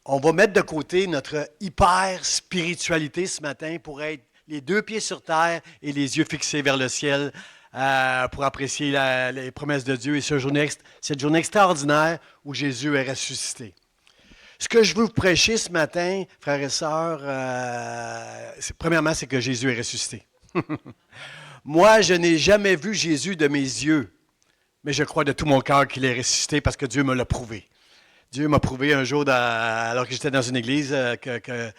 On va mettre de côté notre hyper-spiritualité ce matin pour être les deux pieds sur terre et les yeux fixés vers le ciel pour apprécier les promesses de Dieu et cette journée extraordinaire où Jésus est ressuscité. Ce que je veux vous prêcher ce matin, frères et sœurs, premièrement, c'est que Jésus est ressuscité. Moi, je n'ai jamais vu Jésus de mes yeux, mais je crois de tout mon cœur qu'il est ressuscité parce que Dieu me l'a prouvé. Dieu m'a prouvé un jour, alors que j'étais dans une église, que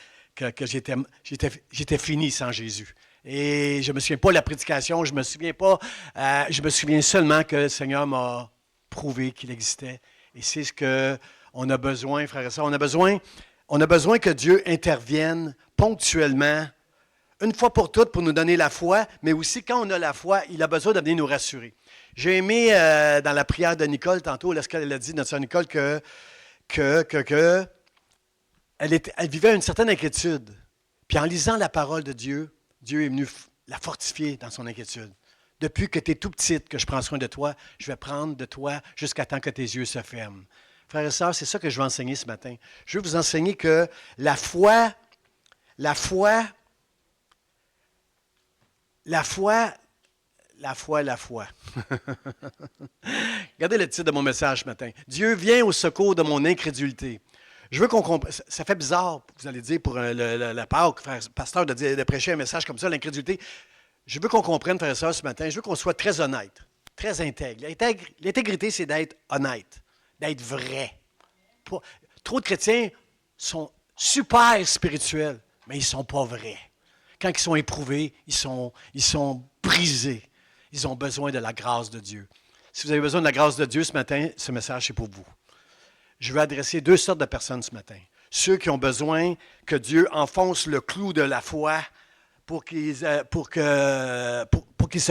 j'étais fini sans Jésus. Et je ne me souviens pas de la prédication, je me souviens seulement que le Seigneur m'a prouvé qu'il existait. Et c'est ce qu'on a besoin, frères et sœurs. On a besoin que Dieu intervienne ponctuellement, une fois pour toutes, pour nous donner la foi, mais aussi quand on a la foi, il a besoin de venir nous rassurer. J'ai aimé dans la prière de Nicole tantôt, lorsqu'elle a dit, notre sœur Nicole, elle vivait une certaine inquiétude. Puis en lisant la parole de Dieu, Dieu est venu la fortifier dans son inquiétude. Depuis que tu es tout petite, que je prends soin de toi, je vais prendre de toi jusqu'à temps que tes yeux se ferment. Frères et sœurs, c'est ça que je veux enseigner ce matin. Je veux vous enseigner que la foi, Regardez le titre de mon message ce matin. Dieu vient au secours de mon incrédulité. Je veux qu'on comprenne. Ça fait bizarre, vous allez dire, pour le pasteur de prêcher un message comme ça, l'incrédulité. Je veux qu'on comprenne, frères et sœurs, ce matin. Je veux qu'on soit très honnête, très intègre. L'intégrité, c'est d'être honnête, d'être vrai. Trop de chrétiens sont super spirituels, mais ils ne sont pas vrais. Quand ils sont éprouvés, ils sont brisés. Ils ont besoin de la grâce de Dieu. Si vous avez besoin de la grâce de Dieu ce matin, ce message, c'est pour vous. Je veux adresser deux sortes de personnes ce matin. Ceux qui ont besoin que Dieu enfonce le clou de la foi pour qu'ils se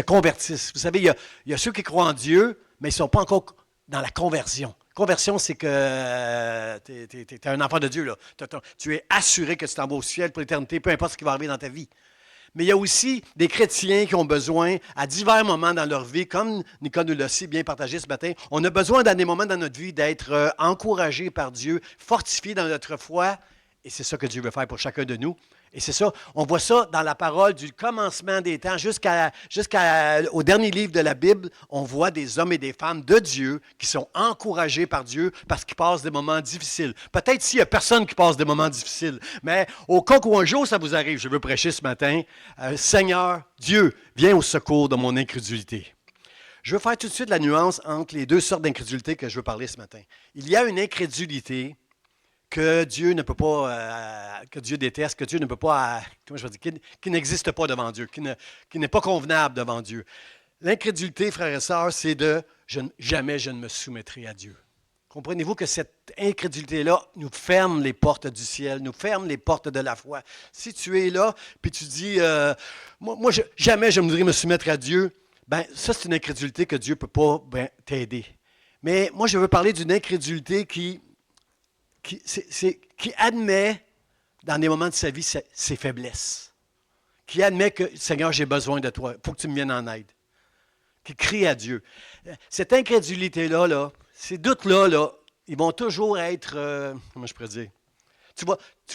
convertissent. Vous savez, il y a ceux qui croient en Dieu, mais ils ne sont pas encore dans la conversion. Conversion, c'est que tu es un enfant de Dieu. Là. Tu es assuré que tu t'en vas au ciel pour l'éternité, peu importe ce qui va arriver dans ta vie. Mais il y a aussi des chrétiens qui ont besoin, à divers moments dans leur vie, comme Nicole nous l'a si bien partagé ce matin, on a besoin dans des moments dans notre vie d'être encouragés par Dieu, fortifiés dans notre foi, et c'est ça que Dieu veut faire pour chacun de nous. Et c'est ça, on voit ça dans la parole du commencement des temps jusqu'au dernier livre de la Bible, on voit des hommes et des femmes de Dieu qui sont encouragés par Dieu parce qu'ils passent des moments difficiles. Peut-être s'il n'y a personne qui passe des moments difficiles, mais au cas où un jour ça vous arrive, je veux prêcher ce matin, Seigneur, Dieu, viens au secours de mon incrédulité. Je veux faire tout de suite la nuance entre les deux sortes d'incrédulité que je veux parler ce matin. Il y a une incrédulité que Dieu ne peut pas, que Dieu déteste, que Dieu ne peut pas, comment je vais dire, qui n'existe pas devant Dieu, qui n'est pas convenable devant Dieu. L'incrédulité, frères et sœurs, c'est jamais je ne me soumettrai à Dieu. Comprenez-vous que cette incrédulité-là nous ferme les portes du ciel, nous ferme les portes de la foi. Si tu es là, puis tu dis, jamais je ne voudrais me soumettre à Dieu, ben ça, c'est une incrédulité que Dieu ne peut pas t'aider. Mais moi, je veux parler d'une incrédulité qui admet, dans des moments de sa vie, ses faiblesses. Qui admet que, Seigneur, j'ai besoin de toi, il faut que tu me viennes en aide. Qui crie à Dieu. Cette incrédulité-là, ces doutes-là, ils vont toujours être, comment je pourrais dire, tu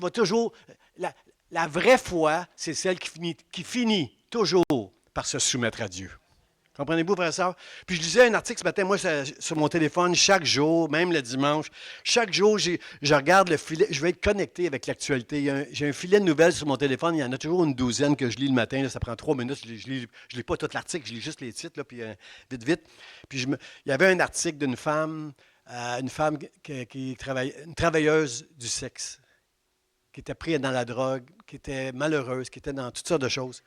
vas toujours, la vraie foi, c'est celle qui finit toujours par se soumettre à Dieu. Comprenez-vous, frère et sœur? Puis je lisais un article ce matin, moi, sur mon téléphone, chaque jour, même le dimanche. Chaque jour, je regarde le filet. Je vais être connecté avec l'actualité. J'ai un filet de nouvelles sur mon téléphone. Il y en a toujours une douzaine que je lis le matin. Là, ça prend 3 minutes. Je lis pas tout l'article, je lis juste les titres, là, puis vite. Puis il y avait un article d'une femme, une travailleuse du sexe, qui était prise dans la drogue, qui était malheureuse, qui était dans toutes sortes de choses.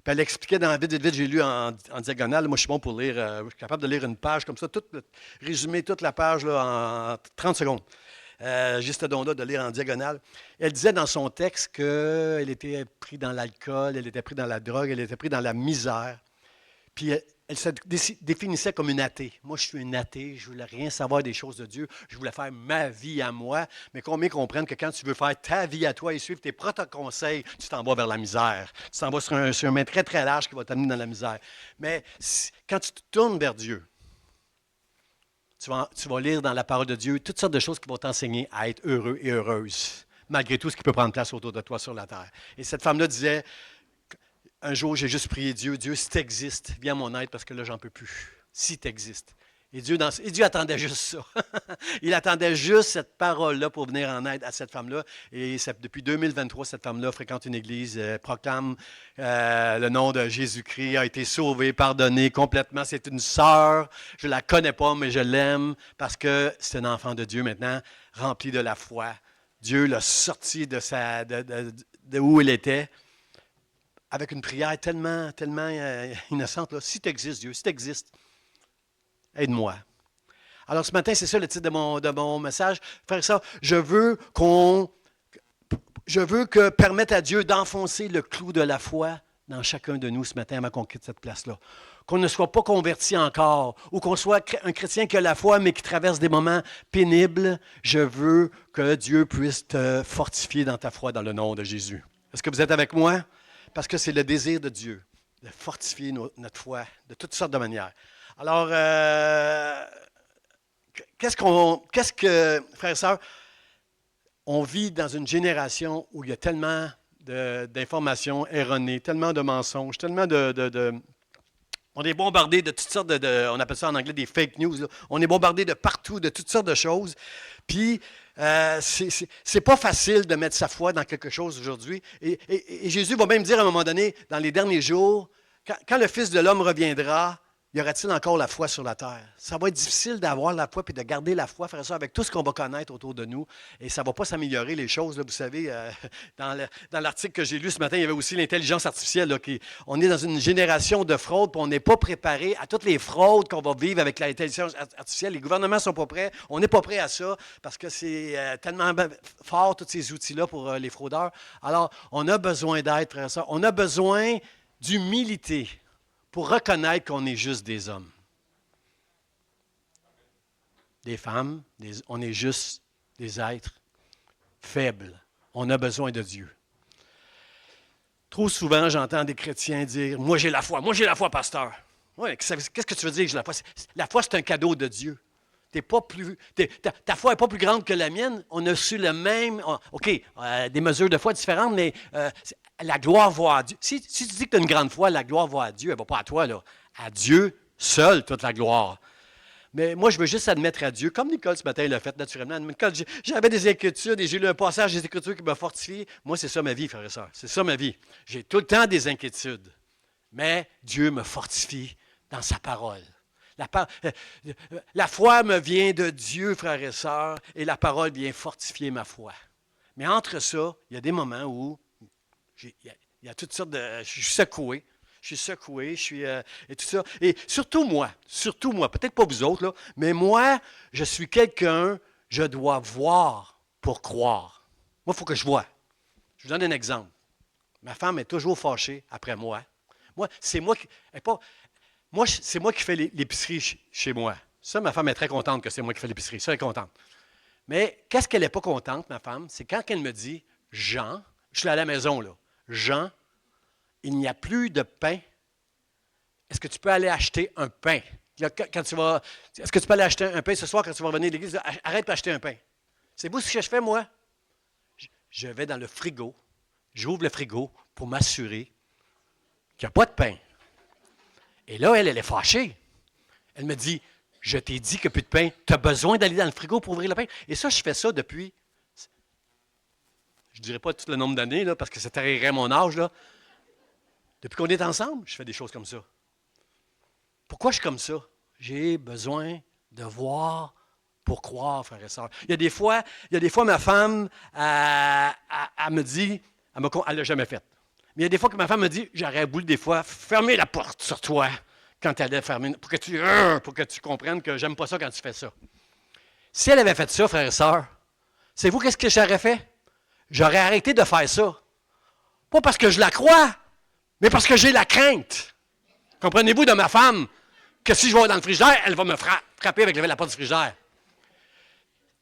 Puis elle expliquait dans vite, j'ai lu en diagonale. Moi, je suis bon pour lire, je suis capable de lire une page comme ça, résumer toute la page là, en 30 secondes. Juste ce don-là de lire en diagonale. Elle disait dans son texte qu'elle était prise dans l'alcool, elle était prise dans la drogue, elle était prise dans la misère. Puis elle se définissait comme une athée. Moi, je suis une athée, je ne voulais rien savoir des choses de Dieu, je voulais faire ma vie à moi. Mais combien comprennent que quand tu veux faire ta vie à toi et suivre tes propres conseils, tu t'en vas vers la misère. Tu t'en vas sur un chemin très, très large qui va t'amener dans la misère. Mais quand tu te tournes vers Dieu, tu vas lire dans la parole de Dieu toutes sortes de choses qui vont t'enseigner à être heureux et heureuse, malgré tout ce qui peut prendre place autour de toi sur la terre. Et cette femme-là disait, un jour, j'ai juste prié Dieu, Dieu, si tu existes, viens à mon aide parce que là, j'en peux plus. Si tu existes. Et Dieu attendait juste ça. Il attendait juste cette parole-là pour venir en aide à cette femme-là. Et depuis 2023, cette femme-là fréquente une église, proclame le nom de Jésus-Christ, a été sauvée, pardonnée complètement. C'est une sœur. Je ne la connais pas, mais je l'aime parce que c'est un enfant de Dieu maintenant, rempli de la foi. Dieu l'a sorti de où il était avec une prière tellement innocente. Là. Si tu existes, Dieu, si tu existes, aide-moi. Alors ce matin, c'est ça le titre de mon message. Frère et sœurs, je veux que permette à Dieu d'enfoncer le clou de la foi dans chacun de nous ce matin avant qu'on quitte cette place-là. Qu'on ne soit pas converti encore ou qu'on soit un chrétien qui a la foi mais qui traverse des moments pénibles. Je veux que Dieu puisse te fortifier dans ta foi dans le nom de Jésus. Est-ce que vous êtes avec moi? Parce que c'est le désir de Dieu de fortifier notre foi de toutes sortes de manières. Alors, frères et sœurs, on vit dans une génération où il y a tellement d'informations erronées, tellement de mensonges, tellement on est bombardé de toutes sortes on appelle ça en anglais des fake news. Là. On est bombardé de partout, de toutes sortes de choses. Puis, c'est pas facile de mettre sa foi dans quelque chose aujourd'hui. Et Jésus va même dire à un moment donné, dans les derniers jours, quand le Fils de l'homme reviendra, y aura-t-il encore la foi sur la terre? Ça va être difficile d'avoir la foi et de garder la foi, frère et sœur, avec tout ce qu'on va connaître autour de nous. Et ça ne va pas s'améliorer, les choses. Là, vous savez, dans l'article que j'ai lu ce matin, il y avait aussi l'intelligence artificielle. Là, on est dans une génération de fraudes, puis on n'est pas préparé à toutes les fraudes qu'on va vivre avec l'intelligence artificielle. Les gouvernements ne sont pas prêts. On n'est pas prêt à ça parce que c'est tellement fort, tous ces outils-là pour les fraudeurs. Alors, on a besoin d'aide, frère et sœur. On a besoin d'humilité pour reconnaître qu'on est juste des hommes. Des femmes, on est juste des êtres faibles. On a besoin de Dieu. Trop souvent, j'entends des chrétiens dire « Moi, j'ai la foi, pasteur. » Oui, qu'est-ce que tu veux dire que j'ai la foi? La foi, c'est un cadeau de Dieu. Ta foi n'est pas plus grande que la mienne. On a su le même... des mesures de foi différentes, mais la gloire va à Dieu. Si tu dis que tu as une grande foi, la gloire va à Dieu. Elle ne va pas à toi, là. À Dieu seul, toute la gloire. Mais moi, je veux juste admettre à Dieu, comme Nicole ce matin l'a fait naturellement. Nicole, j'avais des inquiétudes et j'ai lu un passage des Écritures qui m'a fortifié. Moi, c'est ça ma vie, frères et sœurs. C'est ça ma vie. J'ai tout le temps des inquiétudes. Mais Dieu me fortifie dans sa parole. La foi me vient de Dieu, frères et sœurs, et la parole vient fortifier ma foi. Mais entre ça, il y a des moments où il y a toutes sortes de... Je suis secoué, et tout ça. Et surtout moi, peut-être pas vous autres, là, mais moi, je suis quelqu'un, je dois voir pour croire. Moi, il faut que je vois. Je vous donne un exemple. Ma femme est toujours fâchée après moi. C'est moi qui fais l'épicerie chez moi. Ça, ma femme est très contente que c'est moi qui fais l'épicerie. Ça, elle est contente. Mais qu'est-ce qu'elle n'est pas contente, ma femme? C'est quand elle me dit, Jean, je suis à la maison, là. Jean, il n'y a plus de pain. Est-ce que tu peux aller acheter un pain? Est-ce que tu peux aller acheter un pain ce soir quand tu vas revenir à l'église? Arrête d'acheter un pain. C'est vous ce que je fais, moi? Je vais dans le frigo. J'ouvre le frigo pour m'assurer qu'il n'y a pas de pain. Et là, elle est fâchée. Elle me dit, je t'ai dit qu'il n'y a plus de pain. Tu as besoin d'aller dans le frigo pour ouvrir le pain. Et ça, je fais ça depuis, je ne dirais pas tout le nombre d'années, là, parce que ça tarirait mon âge. Là. Depuis qu'on est ensemble, je fais des choses comme ça. Pourquoi je suis comme ça? J'ai besoin de voir pour croire, frères et sœurs. Il y a des fois, ma femme, elle me dit, elle ne l'a jamais fait. Mais il y a des fois que ma femme me dit, j'aurais voulu des fois fermer la porte sur toi quand elle allait fermer, pour que tu comprennes que j'aime pas ça quand tu fais ça. Si elle avait fait ça, frères et sœurs, savez-vous qu'est-ce que j'aurais fait? J'aurais arrêté de faire ça. Pas parce que je la crois, mais parce que j'ai la crainte. Comprenez-vous de ma femme que si je vais dans le frigidaire, elle va me frapper avec la porte du frigidaire.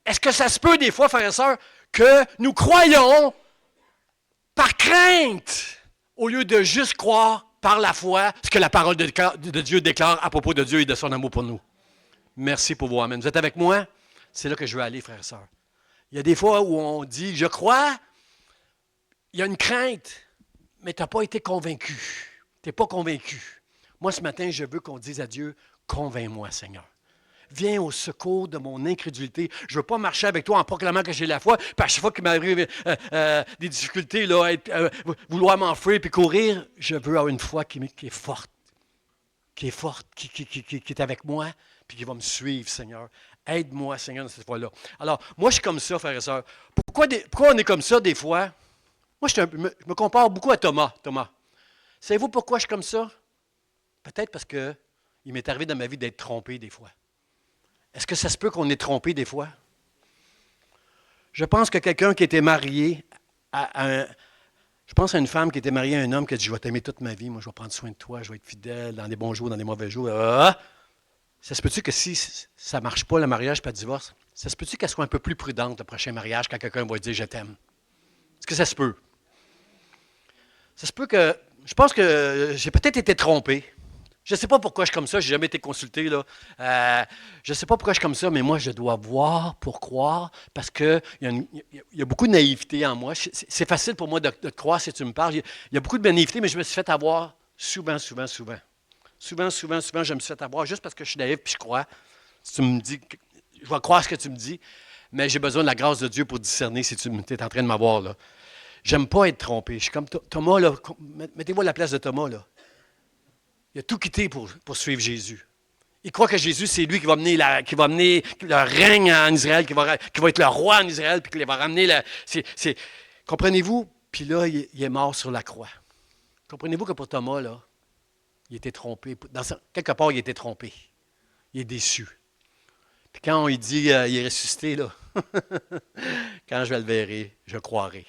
Est-ce que ça se peut des fois, frères et sœurs, que nous croyons par crainte au lieu de juste croire par la foi ce que la parole de Dieu déclare à propos de Dieu et de son amour pour nous? Merci pour vos amen. Vous êtes avec moi? C'est là que je veux aller, frères et sœurs. Il y a des fois où on dit, je crois, il y a une crainte, mais tu n'as pas été convaincu. Tu n'es pas convaincu. Moi, ce matin, je veux qu'on dise à Dieu, convainc-moi, Seigneur. Viens au secours de mon incrédulité. Je ne veux pas marcher avec toi en proclamant que j'ai la foi, puis à chaque fois qu'il m'arrive des difficultés, là, vouloir m'enfuir puis courir, je veux avoir une foi qui est forte, qui est avec moi, puis qui va me suivre, Seigneur. Aide-moi, Seigneur, dans cette foi-là. Alors, moi, je suis comme ça, frères et sœurs. Pourquoi on est comme ça des fois? Moi, je me compare beaucoup à Thomas. Savez-vous pourquoi je suis comme ça? Peut-être parce qu'il m'est arrivé dans ma vie d'être trompé des fois. Est-ce que ça se peut qu'on est trompé des fois? Je pense que quelqu'un qui était marié je pense à une femme qui était mariée à un homme qui a dit, je vais t'aimer toute ma vie, moi je vais prendre soin de toi, je vais être fidèle dans les bons jours, dans les mauvais jours. Ça se peut-tu que si ça ne marche pas, le mariage pas le divorce, ça se peut-tu qu'elle soit un peu plus prudente le prochain mariage quand quelqu'un va dire je t'aime? Est-ce que ça se peut? Ça se peut que, je pense que j'ai peut-être été trompé. Je ne sais pas pourquoi je suis comme ça, je n'ai jamais été consulté. Là. Je ne sais pas pourquoi je suis comme ça, mais moi, je dois voir pour croire parce qu'il y a beaucoup de naïveté en moi. C'est facile pour moi de te croire si tu me parles. Il y a beaucoup de naïveté, mais je me suis fait avoir souvent. Souvent, je me suis fait avoir juste parce que je suis naïf puis je crois. Si tu me dis, je vais croire ce que tu me dis, mais j'ai besoin de la grâce de Dieu pour discerner si tu es en train de m'avoir. Là. J'aime pas être trompé. Je suis comme Thomas, là, mettez-vous à la place de Thomas, là. Il a tout quitté pour suivre Jésus. Il croit que Jésus, c'est lui qui va amener le règne en Israël, qui va être le roi en Israël, puis qu'il va ramener comprenez-vous? Puis là, il est mort sur la croix. Comprenez-vous que pour Thomas, là, il était trompé. Quelque part, il était trompé. Il est déçu. Puis quand on lui dit, il est ressuscité, là, quand je le verrai, je croirai.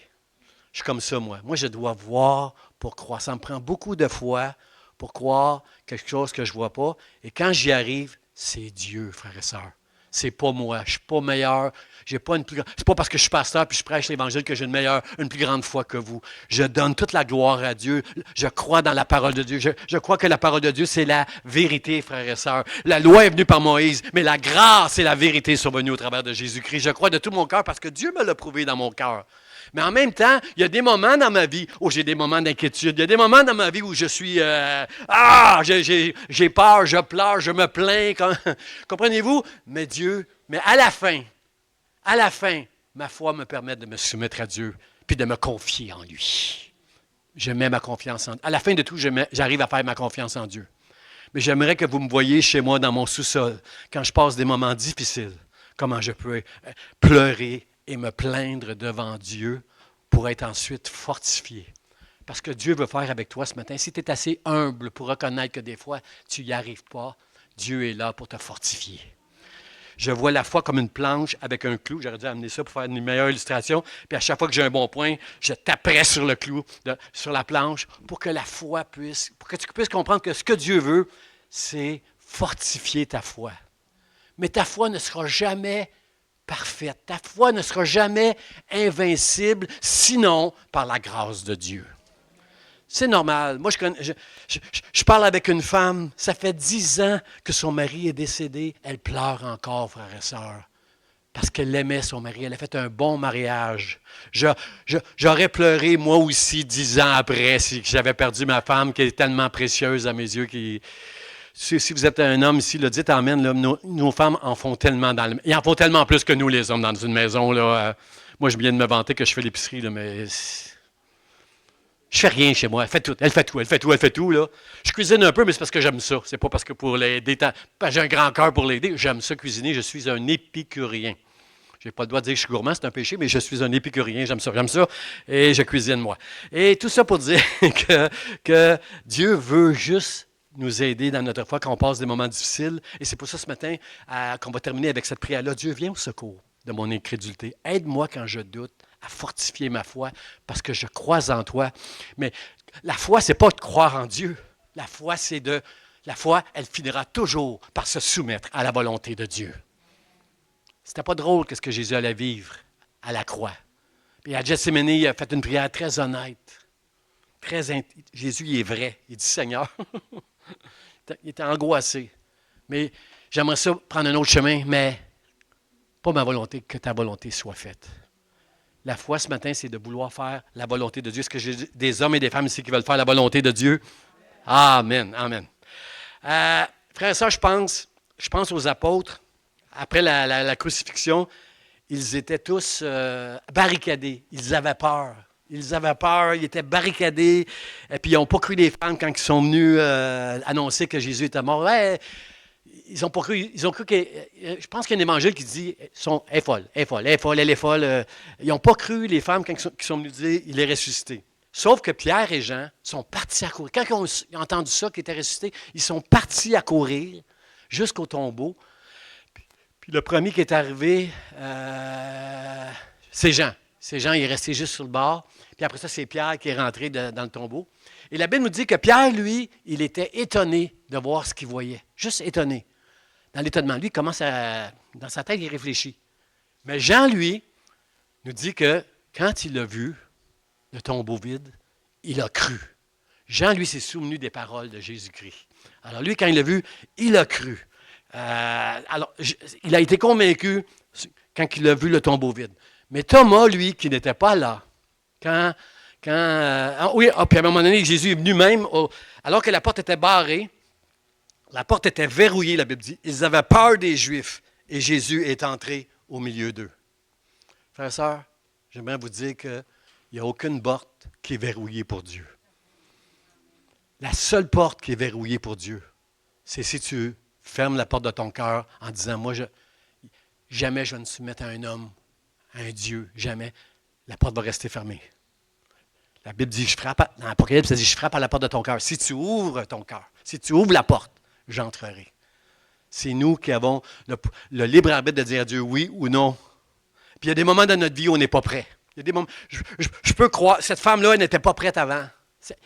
Je suis comme ça, moi. Moi, je dois voir pour croire. Ça me prend beaucoup de foi pour croire quelque chose que je ne vois pas. Et quand j'y arrive, c'est Dieu, frères et sœurs. C'est pas moi. Je ne suis pas meilleur. J'ai pas une plus grande. C'est pas parce que je suis pasteur puis je prêche l'Évangile que j'ai une plus grande foi que vous. Je donne toute la gloire à Dieu. Je crois dans la parole de Dieu. Je crois que la parole de Dieu, c'est la vérité, frères et sœurs. La loi est venue par Moïse, mais la grâce et la vérité sont venues au travers de Jésus-Christ. Je crois de tout mon cœur parce que Dieu me l'a prouvé dans mon cœur. Mais en même temps, il y a des moments dans ma vie où j'ai des moments d'inquiétude. Il y a des moments dans ma vie où je suis... j'ai peur, je pleure, je me plains. Comprenez-vous? Mais à la fin, ma foi me permet de me soumettre à Dieu puis de me confier en lui. Je mets ma confiance en Dieu. À la fin de tout, j'arrive à faire ma confiance en Dieu. Mais j'aimerais que vous me voyiez chez moi dans mon sous-sol, quand je passe des moments difficiles, comment je peux pleurer et me plaindre devant Dieu pour être ensuite fortifié. Parce que Dieu veut faire avec toi ce matin. Si tu es assez humble pour reconnaître que des fois, tu n'y arrives pas, Dieu est là pour te fortifier. Je vois la foi comme une planche avec un clou. J'aurais dû amener ça pour faire une meilleure illustration. Puis à chaque fois que j'ai un bon point, je taperai sur le clou, sur la planche, pour que la foi pour que tu puisses comprendre que ce que Dieu veut, c'est fortifier ta foi. Mais ta foi ne sera jamais parfaite. Ta foi ne sera jamais invincible, sinon par la grâce de Dieu. C'est normal. Moi, je parle avec une femme, ça fait 10 ans que son mari est décédé. Elle pleure encore, frères et sœurs, parce qu'elle aimait son mari. Elle a fait un bon mariage. J'aurais pleuré, moi aussi, 10 ans après, si j'avais perdu ma femme, qui est tellement précieuse à mes yeux, Si vous êtes un homme ici, là, dites amen. Là, nos femmes en font tellement ils en font tellement plus que nous, les hommes, dans une maison. Là, moi, je viens de me vanter que je fais l'épicerie, là, mais je fais rien chez moi. Elle fait tout. Là. Je cuisine un peu, mais c'est parce que j'aime ça. C'est pas parce que pour l'aider. J'ai un grand cœur pour l'aider. J'aime ça cuisiner. Je suis un épicurien. Je n'ai pas le droit de dire que je suis gourmand, c'est un péché, mais je suis un épicurien. J'aime ça. Et je cuisine, moi. Et tout ça pour dire que Dieu veut juste nous aider dans notre foi quand on passe des moments difficiles. Et c'est pour ça ce matin qu'on va terminer avec cette prière-là. Dieu, viens au secours de mon incrédulité. Aide-moi quand je doute à fortifier ma foi parce que je crois en toi. Mais la foi, ce n'est pas de croire en Dieu. La foi, elle finira toujours par se soumettre à la volonté de Dieu. C'était pas drôle ce que Jésus allait vivre à la croix. Puis à Gethsémani, il a fait une prière très honnête. Jésus, il est vrai. Il dit, Seigneur, il était angoissé. Mais j'aimerais ça prendre un autre chemin, mais pas ma volonté, que ta volonté soit faite. La foi ce matin, c'est de vouloir faire la volonté de Dieu. Est-ce que j'ai des hommes et des femmes ici qui veulent faire la volonté de Dieu? Amen, amen. Frères et sœurs, je pense aux apôtres. Après la crucifixion, ils étaient tous barricadés. Ils avaient peur. Ils étaient barricadés. Et puis, ils n'ont pas cru les femmes quand ils sont venus annoncer que Jésus était mort. Ouais, ils n'ont pas cru. Ils ont cru que. Je pense qu'il y a un évangile qui dit elle est folle, elle est folle. Ils n'ont pas cru les femmes quand ils sont venus dire il est ressuscité. Sauf que Pierre et Jean sont partis à courir. Quand ils ont entendu ça, qu'il était ressuscité, ils sont partis à courir jusqu'au tombeau. Puis le premier qui est arrivé, c'est Jean. C'est Jean, il est resté juste sur le bord. Puis après ça, c'est Pierre qui est rentré dans le tombeau. Et la Bible nous dit que Pierre, lui, il était étonné de voir ce qu'il voyait. Juste étonné. Dans l'étonnement. Lui, dans sa tête, il réfléchit. Mais Jean, lui, nous dit que quand il a vu le tombeau vide, il a cru. Jean, lui, s'est souvenu des paroles de Jésus-Christ. Alors lui, quand il l'a vu, il a cru. Il a été convaincu quand il a vu le tombeau vide. Mais Thomas, lui, qui n'était pas là, puis à un moment donné, Jésus est venu même, alors que la porte était barrée, la porte était verrouillée, la Bible dit. Ils avaient peur des Juifs et Jésus est entré au milieu d'eux. Frères et sœurs, j'aimerais vous dire qu'il n'y a aucune porte qui est verrouillée pour Dieu. La seule porte qui est verrouillée pour Dieu, c'est si tu fermes la porte de ton cœur en disant, moi, jamais je vais me soumettre à un homme, à un Dieu, jamais. La porte va rester fermée. La Bible dit, dans l'Apocalypse, ça dit, je frappe à la porte de ton cœur. Si tu ouvres ton cœur, si tu ouvres la porte, j'entrerai. C'est nous qui avons le libre arbitre de dire à Dieu oui ou non. Puis il y a des moments dans notre vie où on n'est pas prêt. Il y a des moments, je peux croire, cette femme-là, elle n'était pas prête avant.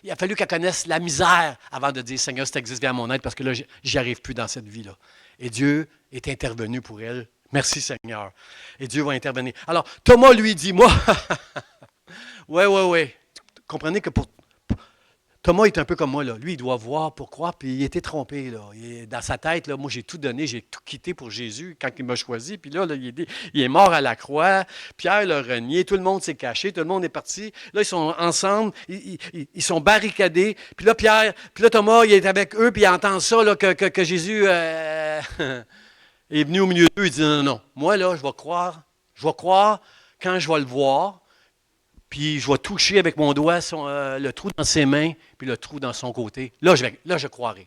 Il a fallu qu'elle connaisse la misère avant de dire, Seigneur, si tu existes, viens à mon aide, parce que là, j'y arrive plus dans cette vie-là. Et Dieu est intervenu pour elle. Merci, Seigneur. Et Dieu va intervenir. Alors, Thomas lui dit, moi, ouais. Comprenez que Thomas est un peu comme moi, là. Lui, il doit voir pour croire, puis il était trompé, là. Dans sa tête, là, moi, j'ai tout donné, j'ai tout quitté pour Jésus quand il m'a choisi. Puis là, il est mort à la croix. Pierre l'a renié. Tout le monde s'est caché. Tout le monde est parti. Là, ils sont ensemble. Ils sont barricadés. Puis là, Thomas, il est avec eux, puis il entend ça, là, que Jésus est venu au milieu d'eux. Il dit, non. Moi, là, je vais croire. Je vais croire quand je vais le voir. Puis je vais toucher avec mon doigt le trou dans ses mains, puis le trou dans son côté. Là, je croirai.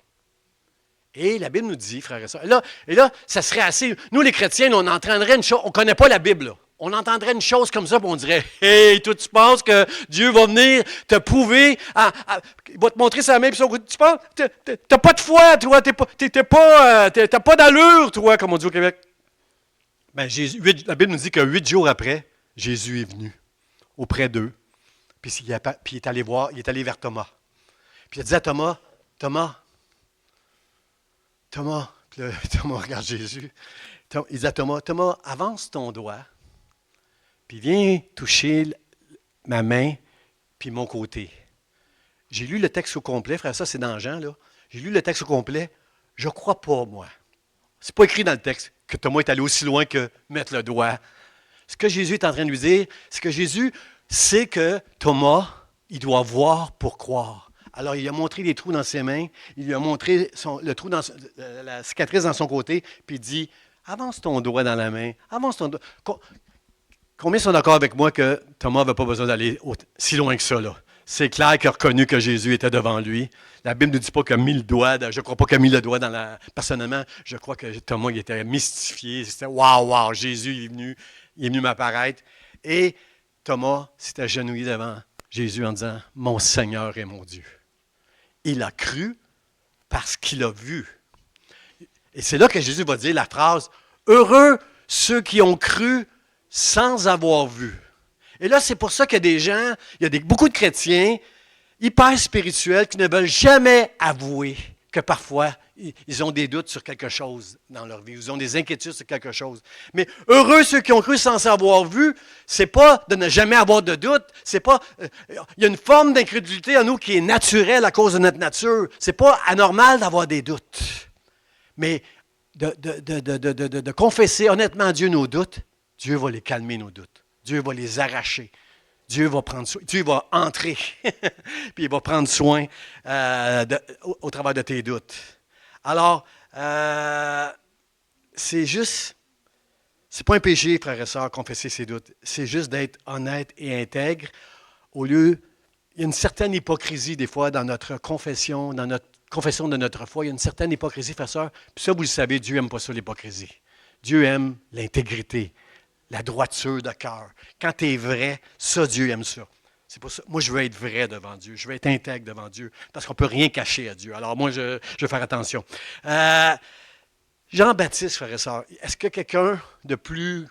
Et la Bible nous dit, frères et sœurs, et là, ça serait assez. Nous, les chrétiens, on entendrait une chose, on ne connaît pas la Bible, là. On entendrait une chose comme ça, puis on dirait, hey, toi, tu penses que Dieu va venir te prouver, il va te montrer sa main, puis son côté. Tu penses, t'as pas de foi, toi, t'as pas d'allure, toi, comme on dit au Québec. Ben, la Bible nous dit que 8 jours après, Jésus est venu auprès d'eux, puis il est allé vers Thomas. Puis il a dit à Thomas, puis là, Thomas regarde Jésus. Il dit à Thomas, avance ton doigt, puis viens toucher ma main, puis mon côté. J'ai lu le texte au complet, frère, ça c'est dans Jean, là. J'ai lu le texte au complet. Je ne crois pas, moi. C'est pas écrit dans le texte que Thomas est allé aussi loin que mettre le doigt. Ce que Jésus est en train de lui dire, c'est que Jésus sait que Thomas, il doit voir pour croire. Alors, il a montré les trous dans ses mains, il lui a montré le trou la cicatrice dans son côté, puis il dit, avance ton doigt dans la main, avance ton doigt. Combien sont d'accord avec moi que Thomas n'avait pas besoin d'aller si loin que ça, là? C'est clair qu'il a reconnu que Jésus était devant lui. La Bible ne dit pas qu'il a mis le doigt, je ne crois pas qu'il a mis le doigt dans la... Personnellement, je crois que Thomas, il était mystifié. C'était « Wow, Jésus il est venu m'apparaître. » Et Thomas s'est agenouillé devant Jésus en disant « Mon Seigneur et mon Dieu. » Il a cru parce qu'il a vu. Et c'est là que Jésus va dire la phrase « Heureux ceux qui ont cru sans avoir vu. » Et là, c'est pour ça qu'il y a des gens, beaucoup de chrétiens hyper spirituels qui ne veulent jamais avouer que parfois, ils ont des doutes sur quelque chose dans leur vie, ils ont des inquiétudes sur quelque chose. Mais heureux ceux qui ont cru sans avoir vu, c'est pas de ne jamais avoir de doute, c'est pas... il y a une forme d'incrédulité en nous qui est naturelle à cause de notre nature. C'est pas anormal d'avoir des doutes. Mais de confesser honnêtement à Dieu nos doutes, Dieu va les calmer, nos doutes. Dieu va les arracher. Dieu va prendre soin, Dieu va entrer, puis il va prendre soin au travers de tes doutes. Alors, c'est pas un péché, frères et sœurs, confesser ses doutes. C'est juste d'être honnête et intègre. Il y a une certaine hypocrisie des fois dans notre confession, de notre foi. Il y a une certaine hypocrisie, frères et sœurs. Puis ça, vous le savez, Dieu n'aime pas ça, l'hypocrisie. Dieu aime l'intégrité, la droiture de cœur. Quand tu es vrai, ça, Dieu aime ça. C'est pour ça. Moi, je veux être vrai devant Dieu. Je veux être intègre devant Dieu. Parce qu'on ne peut rien cacher à Dieu. Alors, moi, je vais faire attention. Jean-Baptiste, frères et sœurs, est-ce que quelqu'un de plus...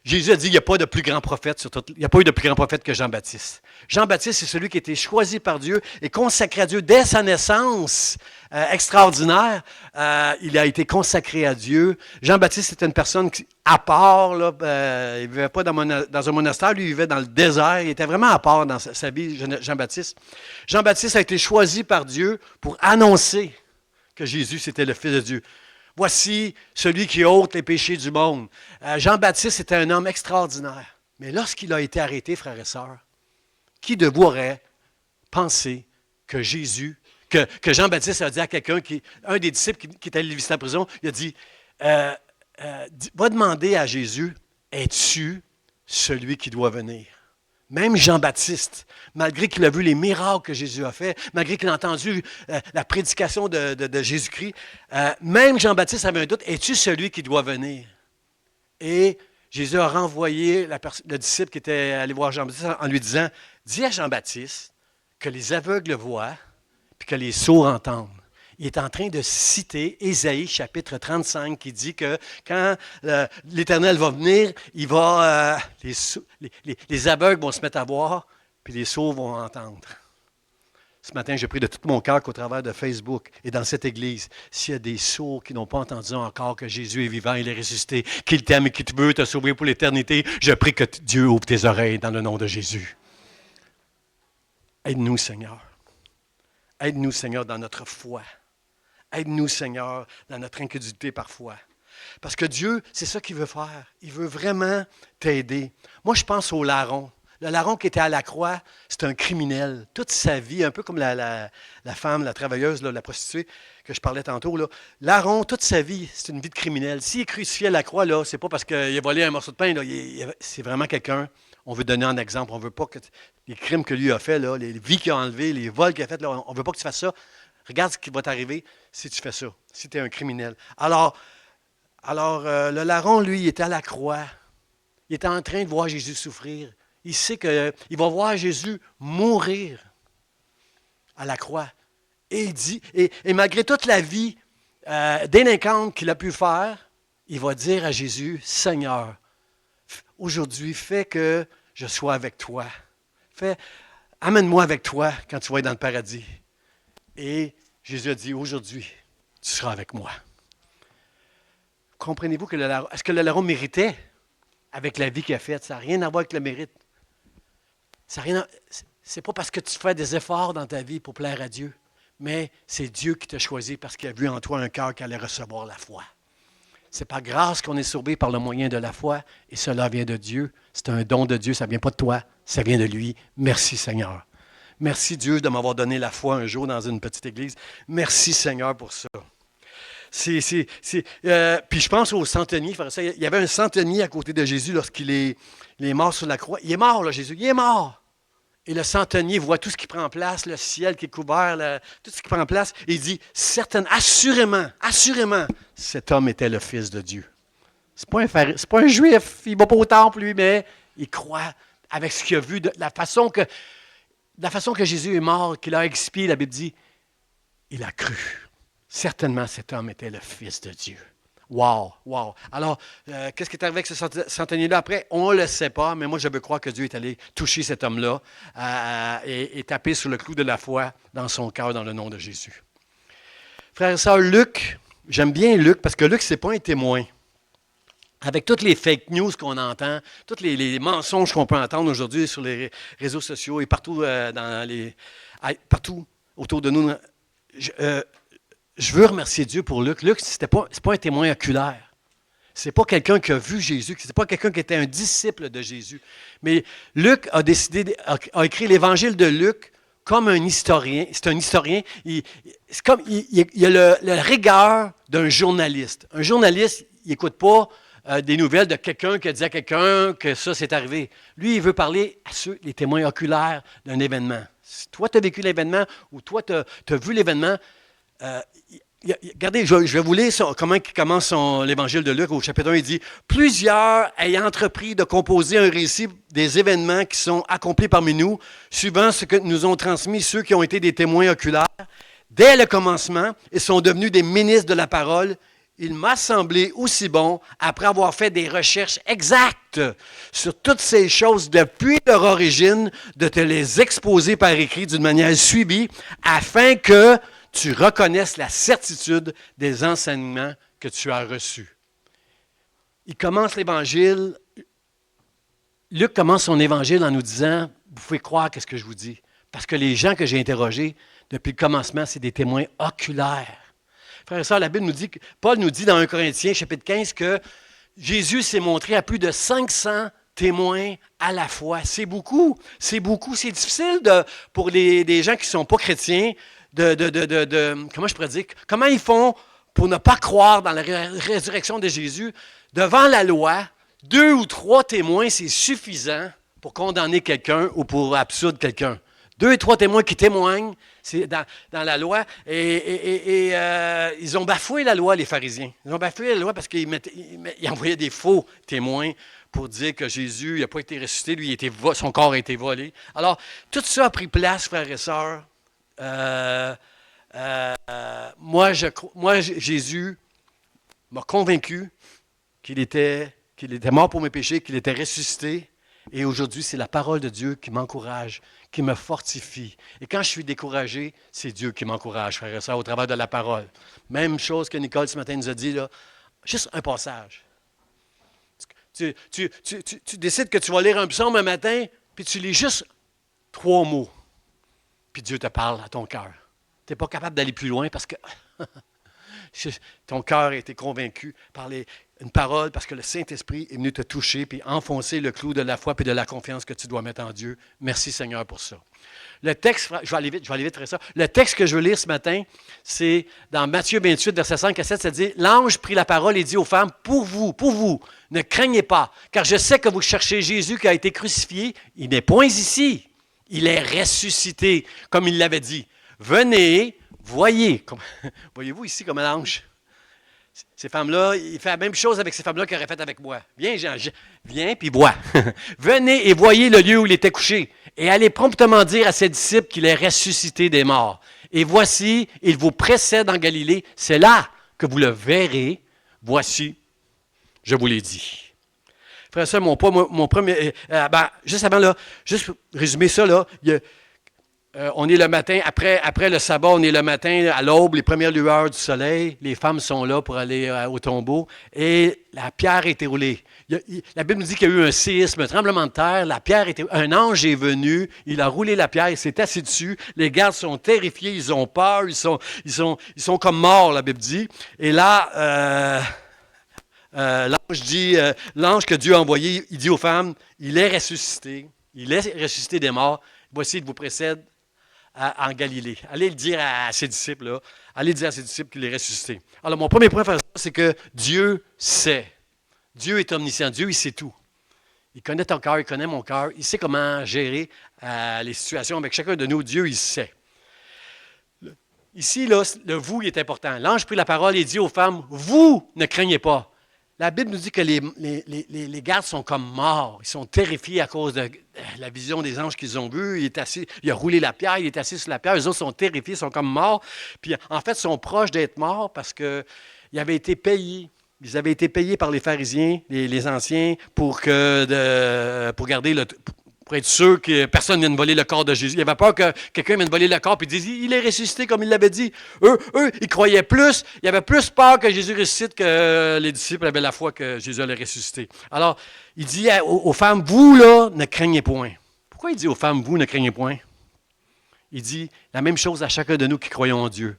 Jésus a dit qu'il n'y a pas de plus grand prophète sur tout... Il n'y a pas eu de plus grand prophète que Jean-Baptiste. Jean-Baptiste, c'est celui qui a été choisi par Dieu et consacré à Dieu dès sa naissance. Extraordinaire. Il a été consacré à Dieu. Jean-Baptiste était une personne à part. Là, il ne vivait pas dans un monastère. Lui, il vivait dans le désert. Il était vraiment à part dans sa vie, Jean-Baptiste. Jean-Baptiste a été choisi par Dieu pour annoncer que Jésus, c'était le Fils de Dieu. Voici celui qui ôte les péchés du monde. Jean-Baptiste était un homme extraordinaire. Mais lorsqu'il a été arrêté, frères et sœurs, qui de vous aurait pensé que Jean-Baptiste a dit à quelqu'un, un des disciples qui était allé le visiter en prison, il a dit, va demander à Jésus, es-tu celui qui doit venir? Même Jean-Baptiste, malgré qu'il a vu les miracles que Jésus a fait, malgré qu'il a entendu la prédication de Jésus-Christ, même Jean-Baptiste avait un doute, es-tu celui qui doit venir? Et Jésus a renvoyé le disciple qui était allé voir Jean-Baptiste en lui disant, dis à Jean-Baptiste que les aveugles voient puis que les sourds entendent. Il est en train de citer Ésaïe chapitre 35 qui dit que quand l'Éternel va venir, les aveugles vont se mettre à voir, puis les sourds vont entendre. Ce matin, j'ai pris de tout mon cœur qu'au travers de Facebook et dans cette église, s'il y a des sourds qui n'ont pas entendu encore que Jésus est vivant, il est ressuscité, qu'il t'aime et qu'il veut te sauver pour l'éternité, je prie que Dieu ouvre tes oreilles dans le nom de Jésus. Aide-nous, Seigneur. Aide-nous, Seigneur, dans notre foi. Aide-nous, Seigneur, dans notre incrédulité parfois. Parce que Dieu, c'est ça qu'il veut faire. Il veut vraiment t'aider. Moi, je pense au larron. Le larron qui était à la croix, c'est un criminel. Toute sa vie, un peu comme la femme, la travailleuse, là, la prostituée que je parlais tantôt. Là. Larron, toute sa vie, c'est une vie de criminel. S'il est crucifié à la croix, là, c'est pas parce qu'il a volé un morceau de pain. Là, c'est vraiment quelqu'un, on veut donner un exemple. On ne veut pas que les crimes que lui a fait, là, les vies qu'il a enlevées, les vols qu'il a fait, là, on ne veut pas que tu fasses ça. Regarde ce qui va t'arriver si tu fais ça, si tu es un criminel. Alors le larron, lui, il était à la croix. Il était en train de voir Jésus souffrir. Il sait qu'il va voir Jésus mourir à la croix. Et il dit, et malgré toute la vie délinquante qu'il a pu faire, il va dire à Jésus, Seigneur, aujourd'hui, fais que je sois avec toi. Amène-moi avec toi quand tu vas être dans le paradis. Et Jésus a dit, aujourd'hui, tu seras avec moi. Comprenez-vous que est-ce que le larron méritait avec la vie qu'il a faite? Ça n'a rien à voir avec le mérite. C'est pas parce que tu fais des efforts dans ta vie pour plaire à Dieu, mais c'est Dieu qui t'a choisi parce qu'il a vu en toi un cœur qui allait recevoir la foi. C'est par grâce qu'on est sauvé par le moyen de la foi, et cela vient de Dieu. C'est un don de Dieu, ça ne vient pas de toi, ça vient de lui. Merci Seigneur. Merci Dieu de m'avoir donné la foi un jour dans une petite église. Merci Seigneur pour ça. Puis je pense au centenier. Il y avait un centenier à côté de Jésus lorsqu'il est mort sur la croix. Il est mort, là, Jésus. Il est mort. Et le centenier voit tout ce qui prend place, le ciel qui est couvert, tout ce qui prend place. Et il dit, assurément, cet homme était le Fils de Dieu. C'est pas un juif, il ne va pas au temple, lui, mais il croit avec ce qu'il a vu, de la façon que Jésus est mort, qu'il a expié, la Bible dit, il a cru. Certainement, cet homme était le Fils de Dieu. Wow! Alors, qu'est-ce qui est arrivé avec ce centenier-là après? On ne le sait pas, mais moi, je veux croire que Dieu est allé toucher cet homme-là et taper sur le clou de la foi dans son cœur, dans le nom de Jésus. Frère et sœur, Luc, j'aime bien Luc, parce que Luc, ce n'est pas un témoin. Avec toutes les fake news qu'on entend, tous les mensonges qu'on peut entendre aujourd'hui sur les réseaux sociaux et partout, partout autour de nous, je veux remercier Dieu pour Luc. Luc, c'est pas un témoin oculaire. C'est pas quelqu'un qui a vu Jésus, c'est pas quelqu'un qui était un disciple de Jésus. Mais Luc a écrit l'Évangile de Luc comme un historien. C'est un historien. Il a le rigueur d'un journaliste. Un journaliste, il n'écoute pas des nouvelles de quelqu'un qui a dit à quelqu'un que ça s'est arrivé. Lui, il veut parler à ceux, les témoins oculaires d'un événement. Si toi, tu as vécu l'événement ou toi, tu as vu l'événement, regardez, je vais vous lire comment il commence l'évangile de Luc au chapitre 1. Il dit « Plusieurs ayant entrepris de composer un récit des événements qui sont accomplis parmi nous, suivant ce que nous ont transmis ceux qui ont été des témoins oculaires, dès le commencement, ils sont devenus des ministres de la parole. Il m'a semblé aussi bon, après avoir fait des recherches exactes sur toutes ces choses depuis leur origine, de te les exposer par écrit d'une manière suivie, afin que tu reconnaisses la certitude des enseignements que tu as reçus. » Il commence l'Évangile, Luc commence son Évangile en nous disant, vous pouvez croire ce que je vous dis, parce que les gens que j'ai interrogés depuis le commencement, c'est des témoins oculaires. Frères et sœurs, la Bible nous dit, Paul nous dit dans 1 Corinthiens, chapitre 15, que Jésus s'est montré à plus de 500 témoins à la fois. C'est beaucoup, c'est difficile pour des gens qui ne sont pas chrétiens, comment je pourrais dire, comment ils font pour ne pas croire dans la résurrection de Jésus. Devant la loi, 2 ou 3 témoins, c'est suffisant pour condamner quelqu'un ou pour absoudre quelqu'un. 2 et 3 témoins qui témoignent, c'est dans la loi, et ils ont bafoué la loi, les pharisiens. Ils ont bafoué la loi parce qu'ils envoyaient des faux témoins pour dire que Jésus n'a pas été ressuscité, lui, son corps a été volé. Alors, tout ça a pris place, frères et sœurs. Moi, Jésus m'a convaincu qu'il était mort pour mes péchés, qu'il était ressuscité. Et aujourd'hui, c'est la parole de Dieu qui m'encourage, qui me fortifie. Et quand je suis découragé, c'est Dieu qui m'encourage, frère et sœur, au travers de la parole. Même chose que Nicole ce matin nous a dit, là, juste un passage. Tu décides que tu vas lire un psaume un matin, puis tu lis juste 3 mots. Puis Dieu te parle à ton cœur. Tu n'es pas capable d'aller plus loin parce que ton cœur a été convaincu par une parole, parce que le Saint-Esprit est venu te toucher puis enfoncer le clou de la foi puis de la confiance que tu dois mettre en Dieu. Merci Seigneur pour ça. Le texte, je vais aller vite, très ça. Le texte que je veux lire ce matin, c'est dans Matthieu 28, versets 5 à 7, ça dit « L'ange prit la parole et dit aux femmes, pour vous, ne craignez pas, car je sais que vous cherchez Jésus qui a été crucifié. Il n'est point ici. Il est ressuscité, comme il l'avait dit. Venez, voyez. » Voyez-vous ici comme un ange? Ces femmes-là, il fait la même chose avec ces femmes-là qu'il aurait fait avec moi. Viens, Jean, viens, puis bois. Venez et voyez le lieu où il était couché. Et allez promptement dire à ses disciples qu'il est ressuscité des morts. Et voici, il vous précède en Galilée. C'est là que vous le verrez. Voici, je vous l'ai dit. Frère, ça, mon premier... juste avant, là, juste pour résumer ça, là, on est le matin, après le sabbat, on est le matin à l'aube, les premières lueurs du soleil. Les femmes sont là pour aller au tombeau. Et la pierre a été roulée. La Bible nous dit qu'il y a eu un séisme, un tremblement de terre. Un ange est venu, il a roulé la pierre, il s'est assis dessus. Les gardes sont terrifiés, ils ont peur, ils sont comme morts, la Bible dit. Et là, l'ange que Dieu a envoyé, il dit aux femmes, il est ressuscité des morts. Voici, il vous précède en Galilée. Allez le dire à ses disciples, là. Allez dire à ses disciples qu'il est ressuscité. Alors, mon premier point, c'est que Dieu sait. Dieu est omniscient. Dieu, il sait tout. Il connaît ton cœur, il connaît mon cœur. Il sait comment gérer les situations avec chacun de nous. Dieu, il sait. Ici, là, le « vous » il est important. L'ange prit la parole et dit aux femmes, « Vous ne craignez pas. » La Bible nous dit que les gardes sont comme morts. Ils sont terrifiés à cause de la vision des anges qu'ils ont vus. Il a roulé la pierre, il est assis sur la pierre. Les autres sont terrifiés, ils sont comme morts. Puis en fait, ils sont proches d'être morts parce qu'ils avaient été payés. Ils avaient été payés par les pharisiens, les anciens, pour garder pour être sûr que personne ne vienne voler le corps de Jésus. Il avait peur que quelqu'un vienne voler le corps et dise « Il est ressuscité comme il l'avait dit. » Eux, ils croyaient plus. Ils avaient plus peur que Jésus ressuscite que les disciples avaient la foi que Jésus allait ressusciter. Alors, il dit aux femmes « Vous, là, ne craignez point. » Pourquoi il dit aux femmes « Vous, ne craignez point? » Il dit la même chose à chacun de nous qui croyons en Dieu.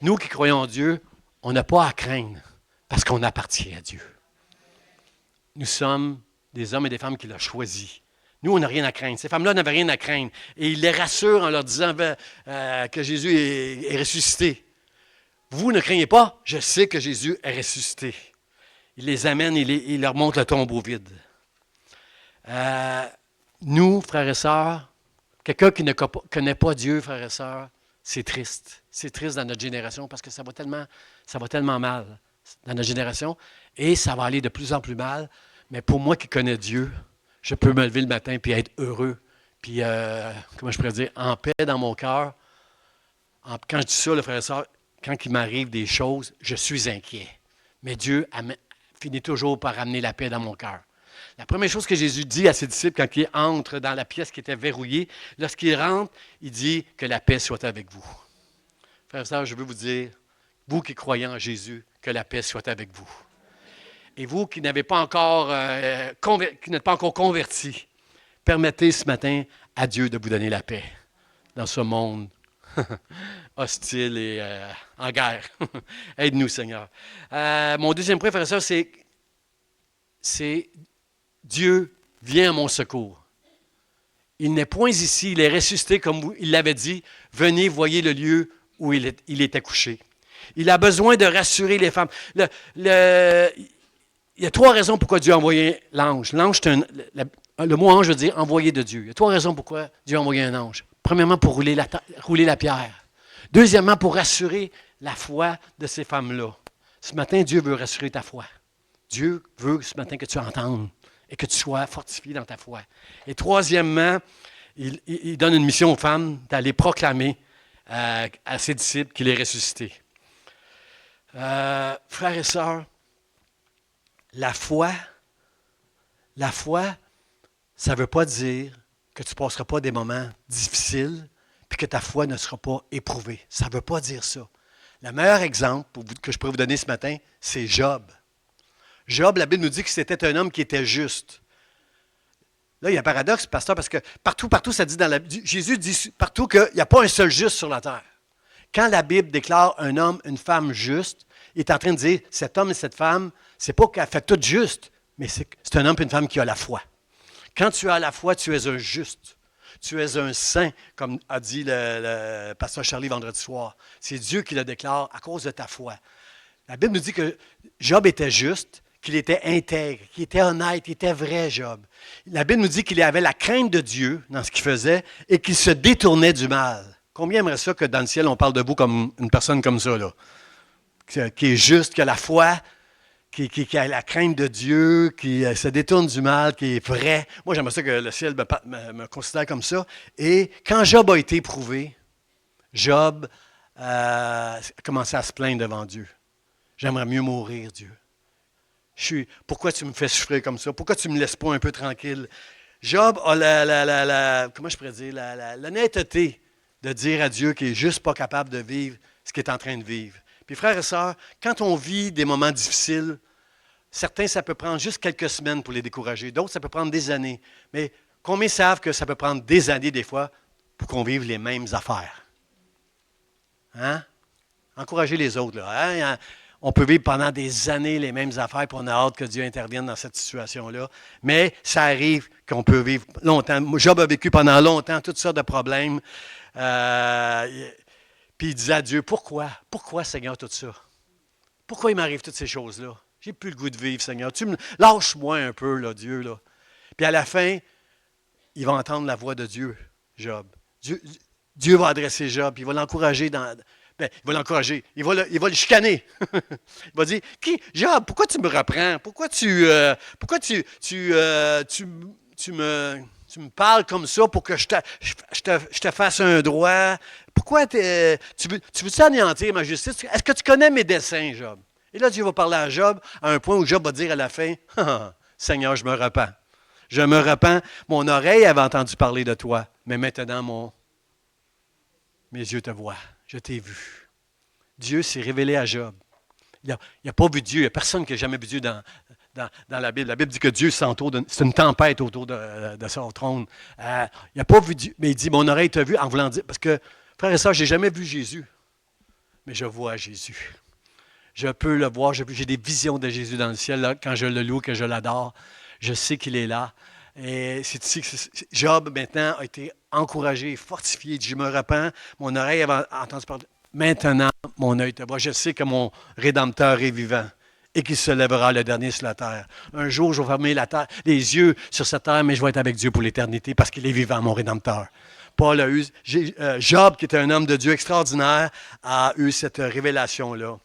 Nous qui croyons en Dieu, on n'a pas à craindre parce qu'on appartient à Dieu. Nous sommes des hommes et des femmes qu'il a choisis. Nous, on n'a rien à craindre. Ces femmes-là n'avaient rien à craindre. Et il les rassure en leur disant que Jésus est ressuscité. Vous ne craignez pas, je sais que Jésus est ressuscité. Il les amène, il leur montre le tombeau vide. Nous, frères et sœurs, quelqu'un qui ne connaît pas Dieu, frères et sœurs, c'est triste. C'est triste dans notre génération parce que ça va tellement mal dans notre génération et ça va aller de plus en plus mal. Mais pour moi qui connais Dieu, je peux me lever le matin et être heureux. Puis, comment je pourrais dire, en paix dans mon cœur. Quand je dis ça, frères et sœurs, quand il m'arrive des choses, je suis inquiet. Mais Dieu finit toujours par amener la paix dans mon cœur. La première chose que Jésus dit à ses disciples quand il entre dans la pièce qui était verrouillée, lorsqu'il rentre, il dit que la paix soit avec vous. Frères et sœurs, je veux vous dire, vous qui croyez en Jésus, que la paix soit avec vous. Et vous qui n'avez pas encore, qui n'êtes pas encore convertis, permettez ce matin à Dieu de vous donner la paix dans ce monde hostile et en guerre. Aide-nous, Seigneur. Mon deuxième point, frères et sœurs, c'est Dieu vient à mon secours. Il n'est point ici, il est ressuscité comme il l'avait dit. Venez, voyez le lieu où il était couché. Il a besoin de rassurer les femmes. Il y a trois raisons pourquoi Dieu a envoyé l'ange. L'ange, le mot ange veut dire envoyé de Dieu. Il y a trois raisons pourquoi Dieu a envoyé un ange. Premièrement, pour rouler la pierre. Deuxièmement, pour rassurer la foi de ces femmes-là. Ce matin, Dieu veut rassurer ta foi. Dieu veut ce matin que tu entendes et que tu sois fortifié dans ta foi. Et troisièmement, il donne une mission aux femmes d'aller proclamer à ses disciples qu'il est ressuscité. Frères et sœurs, la foi, ça ne veut pas dire que tu ne passeras pas des moments difficiles et que ta foi ne sera pas éprouvée. Ça ne veut pas dire ça. Le meilleur exemple que je pourrais vous donner ce matin, c'est Job. Job, la Bible nous dit que c'était un homme qui était juste. Là, il y a un paradoxe, pasteur, parce que partout, ça dit dans la Bible, Jésus dit partout qu'il n'y a pas un seul juste sur la terre. Quand la Bible déclare un homme, une femme juste, il est en train de dire, cet homme et cette femme, c'est pas qu'elle fait tout juste, mais c'est un homme et une femme qui a la foi. Quand tu as la foi, tu es un juste. Tu es un saint, comme a dit le pasteur Charlie vendredi soir. C'est Dieu qui le déclare à cause de ta foi. La Bible nous dit que Job était juste, qu'il était intègre, qu'il était honnête, qu'il était vrai, Job. La Bible nous dit qu'il avait la crainte de Dieu dans ce qu'il faisait et qu'il se détournait du mal. Combien aimerait ça que dans le ciel, on parle de vous comme une personne comme ça, là? Qui est juste, qui a la foi, qui a la crainte de Dieu, qui se détourne du mal, qui est vrai. Moi, j'aimerais ça que le ciel me considère comme ça. Et quand Job a été éprouvé, Job a commencé à se plaindre devant Dieu. J'aimerais mieux mourir, Dieu. Pourquoi tu me fais souffrir comme ça? Pourquoi tu ne me laisses pas un peu tranquille? Job a comment je pourrais dire, l'honnêteté de dire à Dieu qu'il n'est juste pas capable de vivre ce qu'il est en train de vivre. Puis frères et sœurs, quand on vit des moments difficiles, certains, ça peut prendre juste quelques semaines pour les décourager. D'autres, ça peut prendre des années. Mais combien savent que ça peut prendre des années, des fois, pour qu'on vive les mêmes affaires? Hein? Encouragez les autres, là. Hein? On peut vivre pendant des années les mêmes affaires, puis on a hâte que Dieu intervienne dans cette situation-là. Mais ça arrive qu'on peut vivre longtemps. Job a vécu pendant longtemps toutes sortes de problèmes. Puis il disait à Dieu, pourquoi? Pourquoi, Seigneur, tout ça? Pourquoi il m'arrive toutes ces choses-là? J'ai plus le goût de vivre, Seigneur. Lâche-moi un peu, là, Dieu. Là. Puis à la fin, il va entendre la voix de Dieu, Job. Dieu va adresser Job, il va l'encourager il va l'encourager. Il va le chicaner. Il va dire, Job, pourquoi tu me reprends? Pourquoi tu me parles comme ça pour que je te fasse un droit? Pourquoi tu veux-tu anéantir ma justice? Est-ce que tu connais mes desseins, Job? Et là, Dieu va parler à Job à un point où Job va dire à la fin, Seigneur, je me repens. Je me repens. Mon oreille avait entendu parler de toi, mais maintenant, mes yeux te voient. Je t'ai vu. Dieu s'est révélé à Job. Il n'a pas vu Dieu. Il n'y a personne qui n'a jamais vu Dieu dans la Bible. La Bible dit que Dieu s'entoure c'est une tempête autour de son trône. Il n'a pas vu Dieu, mais il dit, mon oreille t'a vu en voulant dire, parce que, frère et sœur, je n'ai jamais vu Jésus. mais je vois Jésus. Je peux le voir, j'ai des visions de Jésus dans le ciel là, quand je le loue, que je l'adore. Je sais qu'il est là. Et c'est ici que Job, maintenant, a été encouragé, fortifié. Il dit, je me repens, mon oreille avait entendu parler. Maintenant, mon œil te voit. Je sais que mon Rédempteur est vivant et qu'il se lèvera le dernier sur la terre. Un jour, je vais fermer les yeux sur cette terre, mais je vais être avec Dieu pour l'éternité parce qu'il est vivant, mon Rédempteur. Paul a eu, Job, qui était un homme de Dieu extraordinaire, a eu cette révélation-là.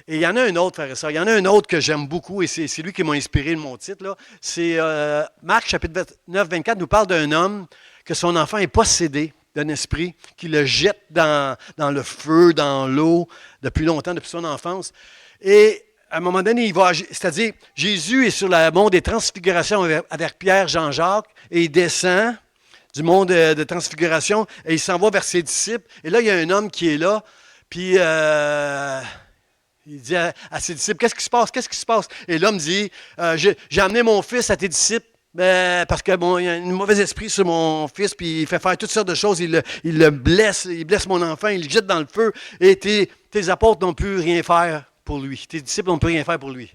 Et il y en a un autre, frère et sœur, il y en a un autre que j'aime beaucoup, et c'est lui qui m'a inspiré de mon titre, là. C'est Marc, chapitre 9, 24, nous parle d'un homme que son enfant est possédé d'un esprit, qui le jette dans le feu, dans l'eau, depuis longtemps, depuis son enfance. Et à un moment donné, c'est-à-dire, Jésus est sur le mont des transfigurations avec Pierre, Jean-Jacques, et il descend du mont de transfiguration, et il s'en va vers ses disciples. Et là, il y a un homme qui est là, puis il dit à ses disciples, qu'est-ce qui se passe? Qu'est-ce qui se passe? Et l'homme dit, j'ai amené mon fils à tes disciples, parce que bon, il y a un mauvais esprit sur mon fils, puis il fait faire toutes sortes de choses, il le blesse, il blesse mon enfant, il le jette dans le feu, et tes apôtres n'ont plus rien faire pour lui. Tes disciples n'ont plus rien faire pour lui.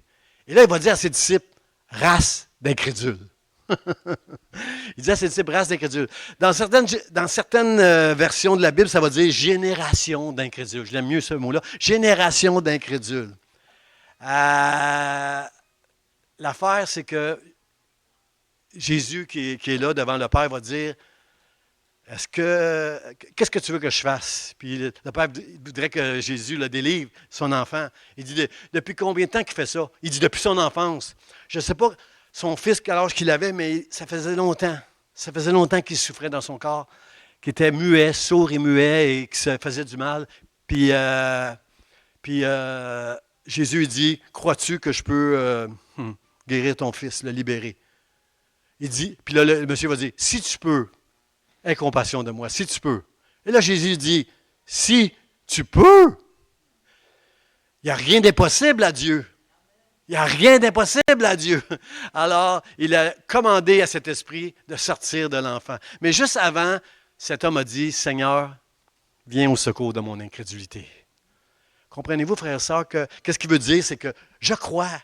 Et là, il va dire à ses disciples, race d'incrédules. Il dit à ses disciples, race d'incrédules. Dans certaines versions de la Bible, ça va dire génération d'incrédules. Je l'aime mieux ce mot-là. Génération d'incrédules. L'affaire, c'est que Jésus qui est là devant le Père va dire, qu'est-ce que tu veux que je fasse? Puis le Père voudrait que Jésus le délivre, son enfant. Il dit, depuis combien de temps qu'il fait ça? Il dit, depuis son enfance. Je ne sais pas son fils, quel âge qu'il avait, mais ça faisait longtemps. Ça faisait longtemps qu'il souffrait dans son corps, qu'il était muet, sourd et muet, et qu'il se faisait du mal. Puis Jésus dit, crois-tu que je peux guérir ton fils, le libérer? Il dit, puis là, le monsieur va dire, si tu peux, aie compassion de moi, si tu peux. Et là, Jésus dit, si tu peux, il n'y a rien d'impossible à Dieu. Il n'y a rien d'impossible à Dieu. Alors, il a commandé à cet esprit de sortir de l'enfant. Mais juste avant, cet homme a dit, Seigneur, viens au secours de mon incrédulité. Comprenez-vous, frères et sœurs, qu'est-ce qu'il veut dire? C'est que je crois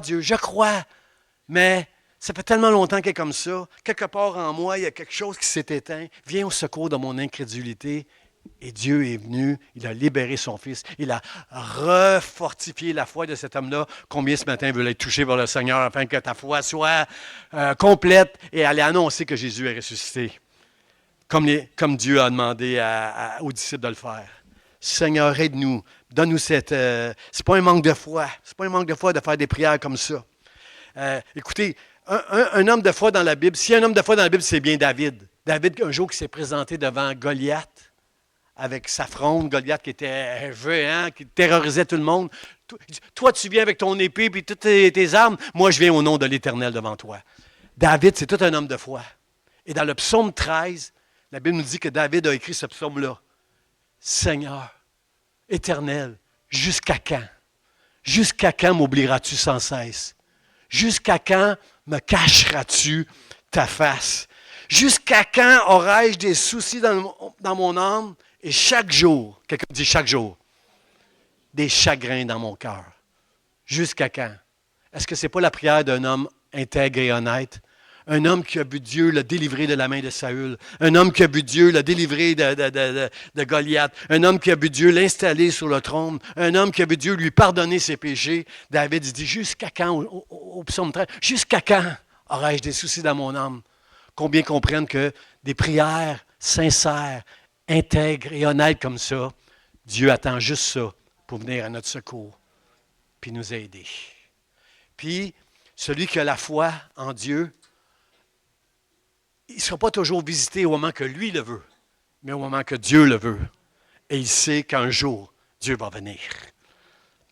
Dieu, je crois, mais ça fait tellement longtemps qu'il est comme ça. Quelque part en moi, il y a quelque chose qui s'est éteint. Viens au secours de mon incrédulité. Et Dieu est venu, il a libéré son fils, il a refortifié la foi de cet homme-là. Combien ce matin veulent être touchés par le Seigneur afin que ta foi soit complète et aller annoncer que Jésus est ressuscité, comme Dieu a demandé aux disciples de le faire. Seigneur, aide-nous, donne-nous cette... c'est pas un manque de foi, c'est pas un manque de foi de faire des prières comme ça. Écoutez, un homme de foi dans la Bible, s'il y a un homme de foi dans la Bible, c'est bien David. David, un jour, qui s'est présenté devant Goliath, avec sa fronde, Goliath qui était géant, qui terrorisait tout le monde. Toi, tu viens avec ton épée et toutes tes armes. Moi, je viens au nom de l'Éternel devant toi. David, c'est tout un homme de foi. Et dans le psaume 13, la Bible nous dit que David a écrit ce psaume-là. Seigneur, Éternel, jusqu'à quand? Jusqu'à quand m'oublieras-tu sans cesse? Jusqu'à quand me cacheras-tu ta face? Jusqu'à quand aurai-je des soucis dans mon âme? Et chaque jour, quelqu'un dit chaque jour, des chagrins dans mon cœur. Jusqu'à quand? Est-ce que ce n'est pas la prière d'un homme intègre et honnête? Un homme qui a vu Dieu le délivrer de la main de Saül. Un homme qui a vu Dieu le délivrer de Goliath. Un homme qui a vu Dieu l'installer sur le trône. Un homme qui a vu Dieu lui pardonner ses péchés. David dit, jusqu'à quand, au psaume 13, jusqu'à quand aurai-je des soucis dans mon âme? Combien comprennent que des prières sincères, intègres et honnêtes comme ça, Dieu attend juste ça pour venir à notre secours, puis nous aider. Puis, celui qui a la foi en Dieu, il ne sera pas toujours visité au moment que lui le veut, mais au moment que Dieu le veut. Et il sait qu'un jour, Dieu va venir,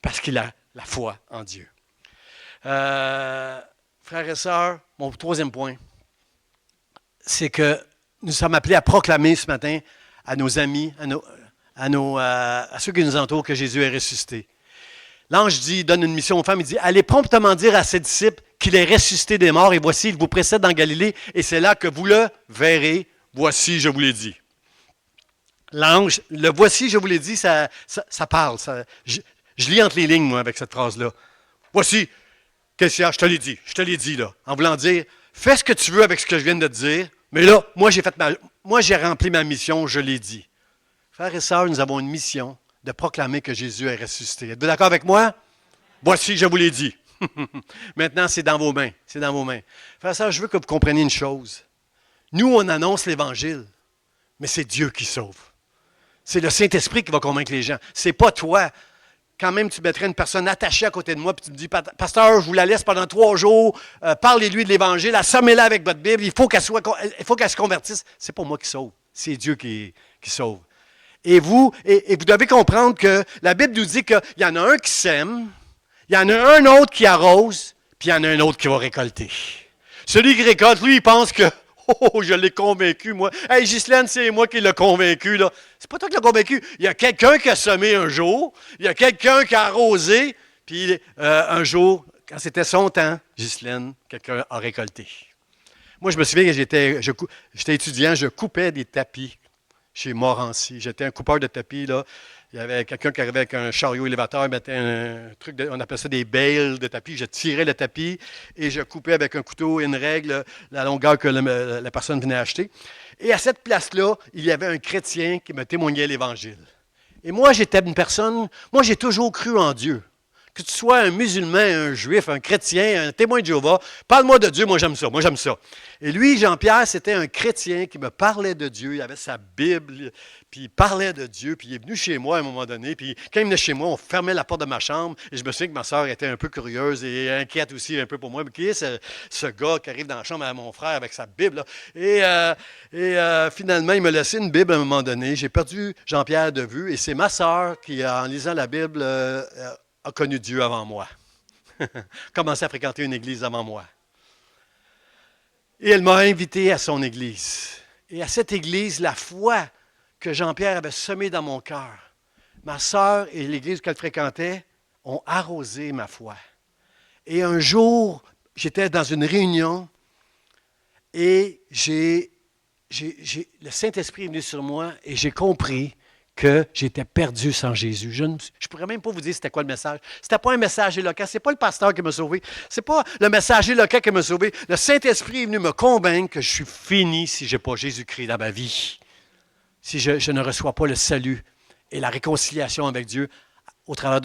parce qu'il a la foi en Dieu. Frères et sœurs, mon troisième point, c'est que nous sommes appelés à proclamer ce matin à nos amis, à ceux qui nous entourent que Jésus est ressuscité. L'ange donne une mission aux femmes, il dit, allez promptement dire à ses disciples qu'il est ressuscité des morts, et voici, il vous précède dans Galilée, et c'est là que vous le verrez. Voici, je vous l'ai dit. l'ange, le voici, je vous l'ai dit, ça parle. Je lis entre les lignes, moi, avec cette phrase-là. Voici, qu'est-ce qu'il y a? Je te l'ai dit, là. En voulant dire, fais ce que tu veux avec ce que je viens de te dire, mais là, moi, j'ai rempli ma mission, je l'ai dit. Frères et sœurs, nous avons une mission de proclamer que Jésus est ressuscité. Êtes-vous d'accord avec moi? Voici, je vous l'ai dit. Maintenant, c'est dans vos mains. C'est dans vos mains. Frères et sœurs, je veux que vous compreniez une chose. Nous, on annonce l'Évangile, mais c'est Dieu qui sauve. C'est le Saint-Esprit qui va convaincre les gens. C'est pas toi. Quand même, tu mettrais une personne attachée à côté de moi, puis tu me dis, pasteur, je vous la laisse pendant 3 jours, parlez-lui de l'Évangile, assommez-la avec votre Bible, il faut qu'elle se convertisse. C'est pas moi qui sauve, c'est Dieu qui sauve. Et vous devez comprendre que la Bible nous dit qu'il y en a un qui sème, il y en a un autre qui arrose, puis il y en a un autre qui va récolter. Celui qui récolte, lui, il pense que je l'ai convaincu, moi. Hey, Ghislaine, c'est moi qui l'ai convaincu, là. C'est pas toi qui l'as convaincu. Il y a quelqu'un qui a semé un jour, il y a quelqu'un qui a arrosé, puis un jour, quand c'était son temps, Ghislaine, quelqu'un a récolté. Moi, je me souviens que j'étais étudiant, je coupais des tapis chez Morancy. J'étais un coupeur de tapis, là. Il y avait quelqu'un qui arrivait avec un chariot élévateur, mettait un truc, on appelait ça des bales de tapis. Je tirais le tapis et je coupais avec un couteau et une règle la longueur que la personne venait acheter. Et à cette place-là, il y avait un chrétien qui me témoignait l'Évangile. Et moi, j'étais une personne, moi j'ai toujours cru en Dieu. Que tu sois un musulman, un juif, un chrétien, un témoin de Jéhovah, parle-moi de Dieu, moi j'aime ça. Et lui, Jean-Pierre, c'était un chrétien qui me parlait de Dieu, il avait sa Bible, puis il parlait de Dieu, puis il est venu chez moi à un moment donné, puis quand il venait chez moi, on fermait la porte de ma chambre, et je me souviens que ma soeur était un peu curieuse et inquiète aussi un peu pour moi. Mais qui est ce gars qui arrive dans la chambre à mon frère avec sa Bible, là? Et finalement, il m'a laissé une Bible à un moment donné. J'ai perdu Jean-Pierre de vue, et c'est ma soeur qui, en lisant la Bible, a connu Dieu avant moi. Commencé à fréquenter une église avant moi. Et elle m'a invité à son église. Et à cette église, la foi que Jean-Pierre avait semée dans mon cœur, ma sœur et l'église qu'elle fréquentait ont arrosé ma foi. Et un jour, j'étais dans une réunion et le Saint-Esprit est venu sur moi et j'ai compris que j'étais perdu sans Jésus. Je ne pourrais même pas vous dire c'était quoi le message. C'était pas un messager local. C'est pas le pasteur qui m'a sauvé. C'est pas le messager local qui m'a sauvé. Le Saint-Esprit est venu me convaincre que je suis fini si je n'ai pas Jésus-Christ dans ma vie. Si je ne reçois pas le salut et la réconciliation avec Dieu au travers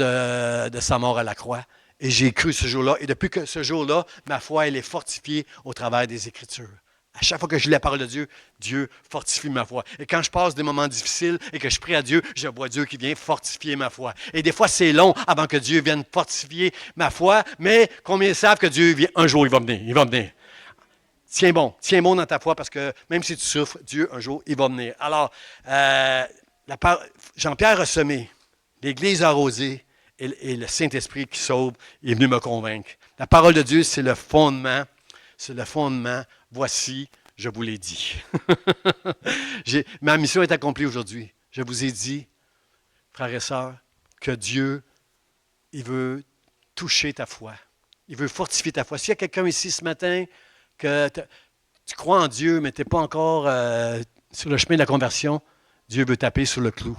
de sa mort à la croix. Et j'ai cru ce jour-là. Et depuis que ce jour-là, ma foi, elle est fortifiée au travers des Écritures. À chaque fois que je lis la parole de Dieu, Dieu fortifie ma foi. Et quand je passe des moments difficiles et que je prie à Dieu, je vois Dieu qui vient fortifier ma foi. Et des fois, c'est long avant que Dieu vienne fortifier ma foi, mais combien savent que Dieu vient? Un jour, il va venir. Tiens bon dans ta foi parce que même si tu souffres, Dieu, un jour, il va venir. Alors, Jean-Pierre a semé, l'Église a arrosé et le Saint-Esprit qui sauve est venu me convaincre. La parole de Dieu, c'est le fondement. C'est le fondement. Voici, je vous l'ai dit. Ma mission est accomplie aujourd'hui. Je vous ai dit, frères et sœurs, que Dieu, il veut toucher ta foi. Il veut fortifier ta foi. S'il y a quelqu'un ici ce matin, que tu crois en Dieu, mais tu n'es pas encore sur le chemin de la conversion, Dieu veut taper sur le clou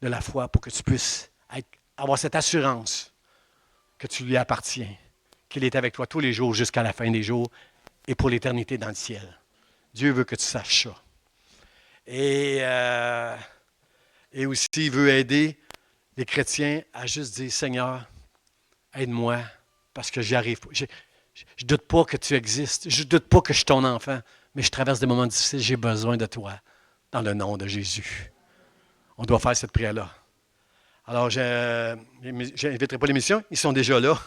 de la foi pour que tu puisses avoir cette assurance que tu lui appartiens, qu'il est avec toi tous les jours jusqu'à la fin des jours et pour l'éternité dans le ciel. Dieu veut que tu saches ça. Et aussi, il veut aider les chrétiens à juste dire, Seigneur, aide-moi parce que j'y arrive pas. Je ne doute pas que tu existes. Je ne doute pas que je suis ton enfant, mais je traverse des moments difficiles. J'ai besoin de toi dans le nom de Jésus. On doit faire cette prière-là. Alors, je n'inviterai pas l'émission. Ils sont déjà là.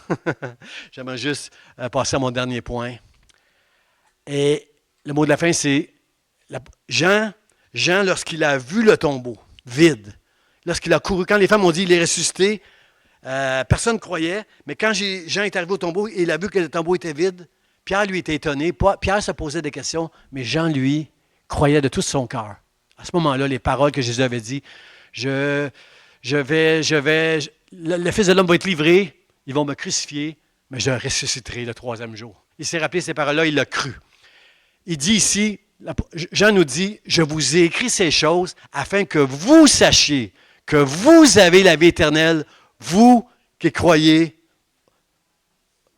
J'aimerais juste passer à mon dernier point. Et le mot de la fin, c'est Jean, lorsqu'il a vu le tombeau vide, lorsqu'il a couru, quand les femmes ont dit il est ressuscité, personne ne croyait, mais quand Jean est arrivé au tombeau et il a vu que le tombeau était vide, Pierre lui était étonné. Pierre se posait des questions, mais Jean, lui, croyait de tout son cœur. À ce moment-là, les paroles que Jésus avait dit, le Fils de l'homme va être livré, ils vont me crucifier, mais je ressusciterai le 3e jour. Il s'est rappelé ces paroles-là, il l'a cru. Il dit ici, Jean nous dit, je vous ai écrit ces choses afin que vous sachiez que vous avez la vie éternelle, vous qui croyez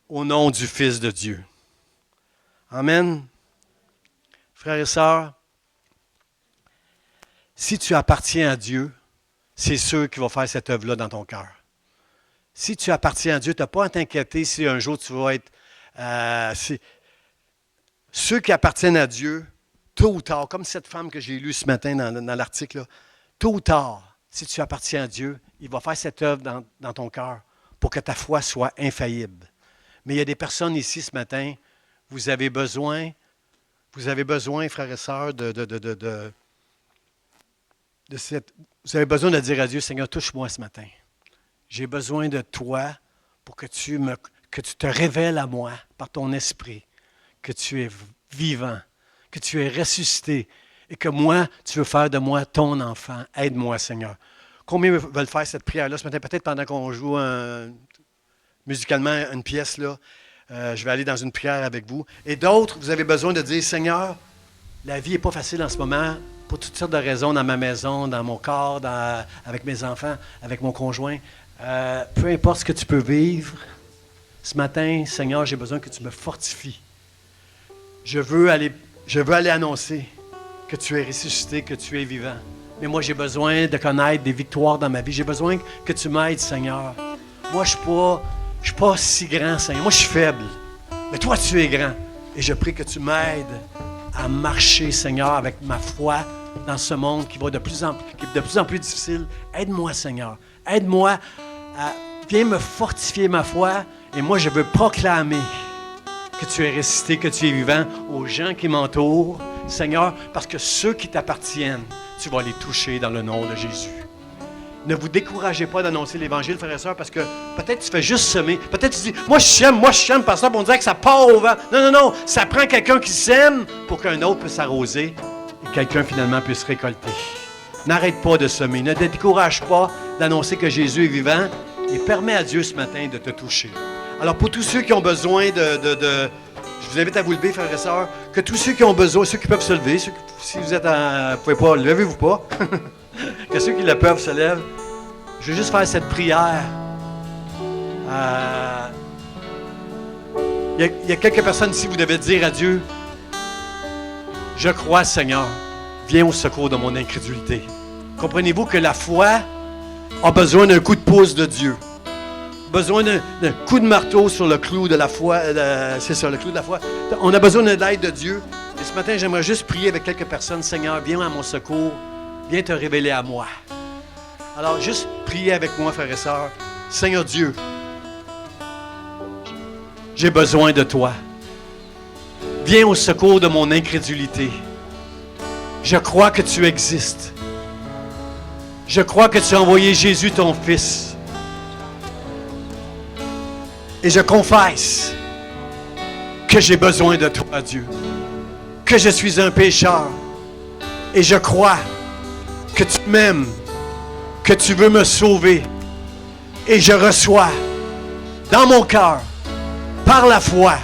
au nom du Fils de Dieu. Amen. Frères et sœurs, si tu appartiens à Dieu, c'est sûr qu'il va faire cette œuvre-là dans ton cœur. Si tu appartiens à Dieu, tu n'as pas à t'inquiéter si un jour tu vas être... ceux qui appartiennent à Dieu, tôt ou tard, comme cette femme que j'ai lue ce matin dans l'article, là, tôt ou tard, si tu appartiens à Dieu, il va faire cette œuvre dans ton cœur pour que ta foi soit infaillible. Mais il y a des personnes ici ce matin, vous avez besoin, frères et sœurs, vous avez besoin de dire à Dieu, Seigneur, touche-moi ce matin. J'ai besoin de toi pour que tu te révèles à moi par ton esprit, que tu es vivant, que tu es ressuscité et que moi, tu veux faire de moi ton enfant. Aide-moi, Seigneur. Combien veulent faire cette prière-là ce matin? Peut-être pendant qu'on joue musicalement une pièce, là, je vais aller dans une prière avec vous. Et d'autres, vous avez besoin de dire, Seigneur, la vie n'est pas facile en ce moment, pour toutes sortes de raisons, dans ma maison, dans mon corps, avec mes enfants, avec mon conjoint. Peu importe ce que tu peux vivre, ce matin, Seigneur, j'ai besoin que tu me fortifies. Je veux aller annoncer que tu es ressuscité, que tu es vivant. Mais moi, j'ai besoin de connaître des victoires dans ma vie. J'ai besoin que tu m'aides, Seigneur. Moi, je ne suis pas si grand, Seigneur. Moi, je suis faible. Mais toi, tu es grand. Et je prie que tu m'aides à marcher, Seigneur, avec ma foi dans ce monde qui est de plus en plus difficile. Aide-moi, Seigneur. Aide-moi à bien me fortifier ma foi. Et moi, je veux proclamer que tu es ressuscité, que tu es vivant aux gens qui m'entourent, Seigneur, parce que ceux qui t'appartiennent, tu vas les toucher dans le nom de Jésus. Ne vous découragez pas d'annoncer l'Évangile, frères et sœurs, parce que peut-être tu fais juste semer. Peut-être tu dis, moi je sème, pasteur, pour on dirait que ça part au vent. Non, ça prend quelqu'un qui sème pour qu'un autre puisse arroser et quelqu'un finalement puisse récolter. N'arrête pas de semer, ne te décourage pas d'annoncer que Jésus est vivant et permets à Dieu ce matin de te toucher. Alors pour tous ceux qui ont besoin je vous invite à vous lever, frères et sœurs, que tous ceux qui ont besoin, ceux qui peuvent se lever, si vous êtes vous pouvez pas, levez-vous pas, que ceux qui le peuvent se lèvent. Je vais juste faire cette prière. Il y a quelques personnes ici, vous devez dire à Dieu, je crois, Seigneur, viens au secours de mon incrédulité. Comprenez-vous que la foi a besoin d'un coup de pouce de Dieu. Besoin d'un coup de marteau sur le clou de la foi. C'est ça, le clou de la foi. On a besoin de l'aide de Dieu. Et ce matin, j'aimerais juste prier avec quelques personnes. Seigneur, viens à mon secours. Viens te révéler à moi. Alors, juste priez avec moi, frères et sœurs. Seigneur Dieu, j'ai besoin de toi. Viens au secours de mon incrédulité. Je crois que tu existes. Je crois que tu as envoyé Jésus, ton Fils. Et je confesse que j'ai besoin de toi, Dieu. Que je suis un pécheur. Et je crois que tu m'aimes, que tu veux me sauver. Et je reçois dans mon cœur, par la foi,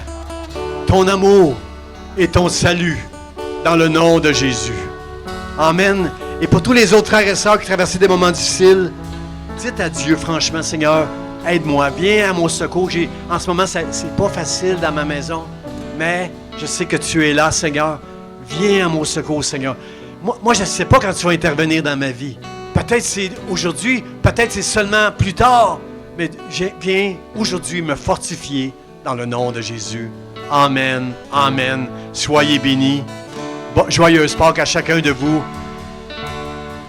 ton amour et ton salut dans le nom de Jésus. Amen. Et pour tous les autres frères et sœurs qui traversaient des moments difficiles, dites à Dieu, franchement, Seigneur, aide-moi, viens à mon secours. En ce moment, c'est pas facile dans ma maison, mais je sais que tu es là, Seigneur. Viens à mon secours, Seigneur. Moi, je ne sais pas quand tu vas intervenir dans ma vie. Peut-être c'est aujourd'hui, peut-être c'est seulement plus tard, mais viens aujourd'hui me fortifier dans le nom de Jésus. Amen, amen. Soyez bénis. Joyeuse Pâques à chacun de vous.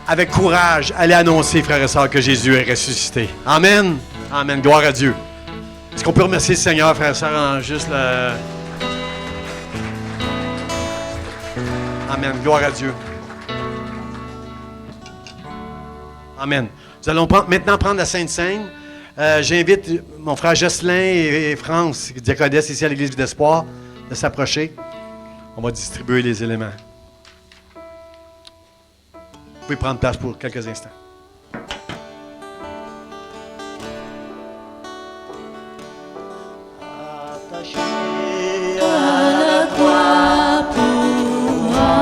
Avec courage, allez annoncer, frères et sœurs, que Jésus est ressuscité. Amen. Amen. Gloire à Dieu. Est-ce qu'on peut remercier le Seigneur, frères et sœurs, en juste le... Amen. Gloire à Dieu. Amen. Nous allons maintenant prendre la Sainte Seine. J'invite mon frère Jocelyn et France, diaconesse ici à l'Église Vie d'Espoir, de s'approcher. On va distribuer les éléments. Vous pouvez prendre place pour quelques instants. Attaché à la croix pour moi.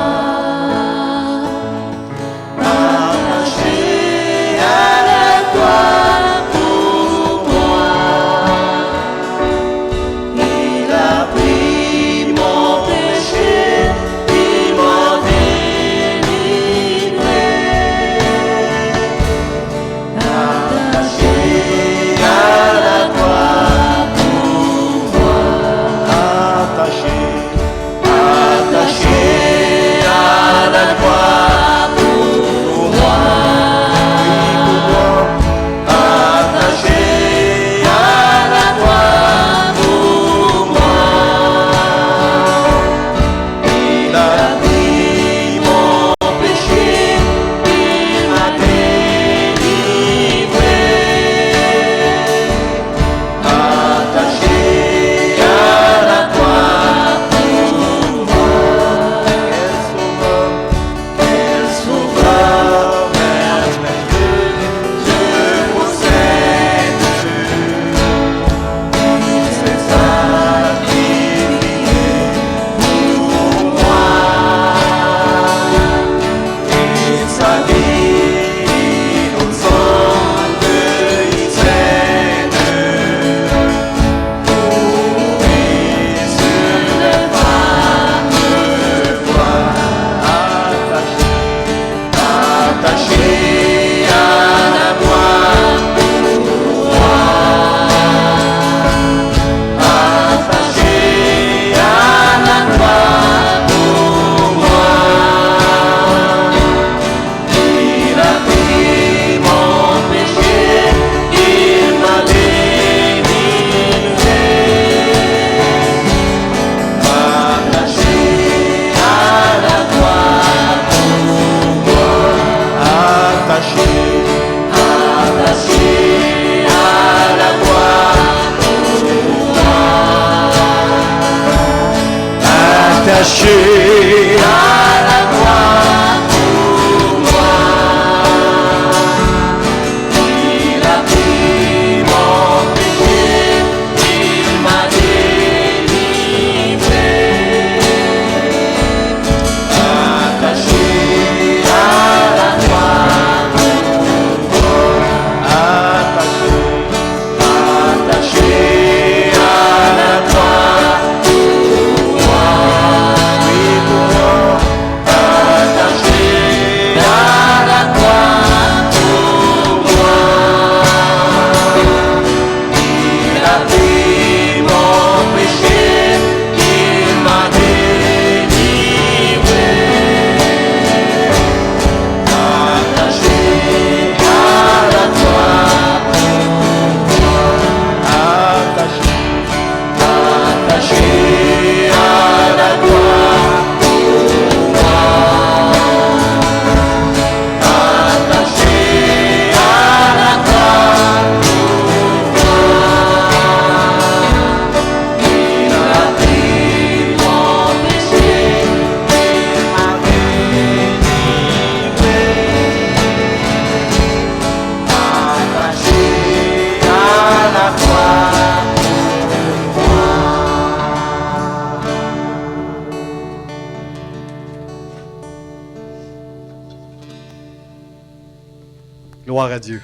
Gloire à Dieu.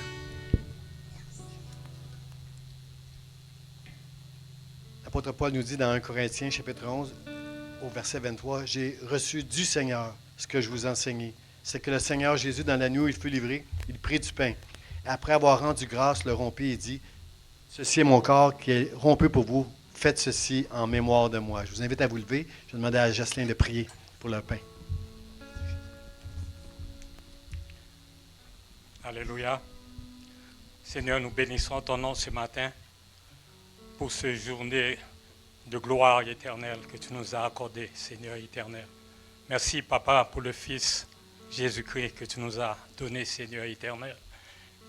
L'apôtre Paul nous dit dans 1 Corinthiens, chapitre 11, au verset 23, « J'ai reçu du Seigneur ce que je vous enseignais. C'est que le Seigneur Jésus, dans la nuit où il fut livré, il prit du pain. Après avoir rendu grâce, le rompit et dit, « Ceci est mon corps qui est rompu pour vous. Faites ceci en mémoire de moi. » Je vous invite à vous lever. Je vais demander à Jocelyn de prier pour le pain. Alléluia. Seigneur, nous bénissons ton nom ce matin pour cette journée de gloire éternelle que tu nous as accordée, Seigneur éternel. Merci, Papa, pour le Fils Jésus-Christ que tu nous as donné, Seigneur éternel,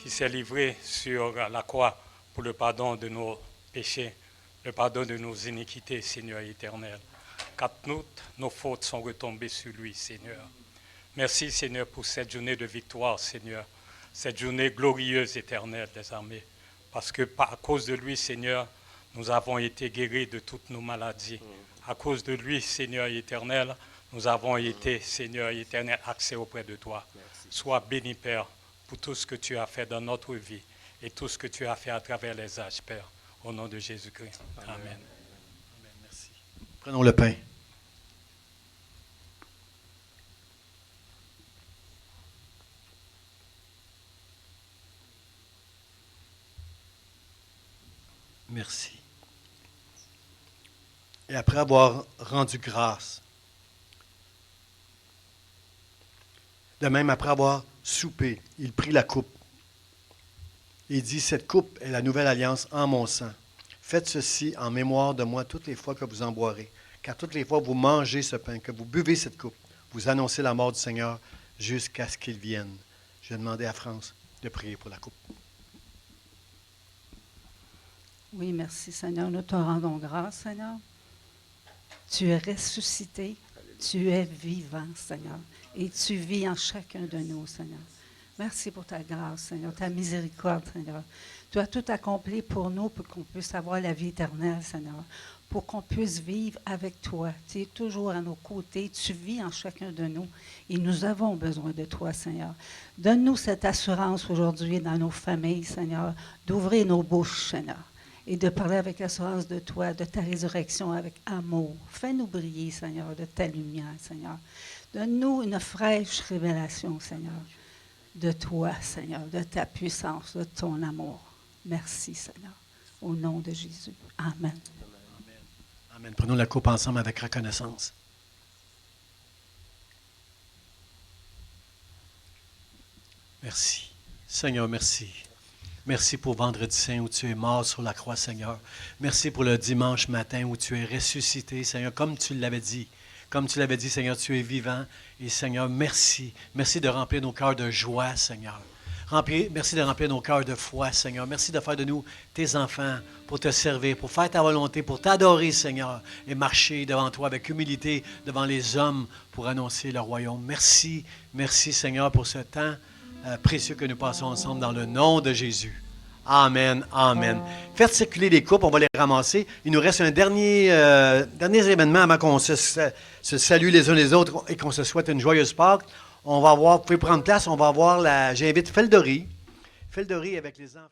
qui s'est livré sur la croix pour le pardon de nos péchés, le pardon de nos iniquités, Seigneur éternel. Car toutes nos fautes sont retombées sur lui, Seigneur. Merci, Seigneur, pour cette journée de victoire, Seigneur. Cette journée glorieuse, éternelle des armées. Parce que à cause de lui, Seigneur, nous avons été guéris de toutes nos maladies. À cause de lui, Seigneur éternel, nous avons été, Seigneur éternel, axés auprès de toi. Sois béni, Père, pour tout ce que tu as fait dans notre vie et tout ce que tu as fait à travers les âges, Père. Au nom de Jésus-Christ. Amen. Amen. Merci. Prenons le pain. Merci. Et après avoir rendu grâce, de même après avoir soupé, il prit la coupe. Il dit, cette coupe est la nouvelle alliance en mon sang. Faites ceci en mémoire de moi toutes les fois que vous en boirez. Car toutes les fois que vous mangez ce pain, que vous buvez cette coupe, vous annoncez la mort du Seigneur jusqu'à ce qu'il vienne. Je vais demander à France de prier pour la coupe. Oui, merci Seigneur. Nous te rendons grâce, Seigneur. Tu es ressuscité, tu es vivant, Seigneur, et tu vis en chacun de nous, Seigneur. Merci pour ta grâce, Seigneur, ta miséricorde, Seigneur. Tu as tout accompli pour nous, pour qu'on puisse avoir la vie éternelle, Seigneur, pour qu'on puisse vivre avec toi. Tu es toujours à nos côtés, tu vis en chacun de nous, et nous avons besoin de toi, Seigneur. Donne-nous cette assurance aujourd'hui dans nos familles, Seigneur, d'ouvrir nos bouches, Seigneur, et de parler avec assurance de toi, de ta résurrection avec amour. Fais-nous briller, Seigneur, de ta lumière, Seigneur. Donne-nous une fraîche révélation, Seigneur, de toi, Seigneur, de ta puissance, de ton amour. Merci, Seigneur. Au nom de Jésus. Amen. Amen. Amen. Prenons la coupe ensemble avec reconnaissance. Merci. Seigneur, merci. Merci pour Vendredi Saint où tu es mort sur la croix, Seigneur. Merci pour le dimanche matin où tu es ressuscité, Seigneur, comme tu l'avais dit. Comme tu l'avais dit, Seigneur, tu es vivant. Et Seigneur, merci. Merci de remplir nos cœurs de joie, Seigneur. Merci de remplir nos cœurs de foi, Seigneur. Merci de faire de nous tes enfants pour te servir, pour faire ta volonté, pour t'adorer, Seigneur, et marcher devant toi avec humilité, devant les hommes, pour annoncer le royaume. Merci, merci, Seigneur, pour ce temps précieux que nous passons ensemble dans le nom de Jésus. Amen, amen. Faites circuler les coupes, on va les ramasser. Il nous reste un dernier événement avant qu'on se salue les uns les autres et qu'on se souhaite une joyeuse Pâques. On va avoir, vous pouvez prendre place, on va avoir j'invite Feldory avec les enfants.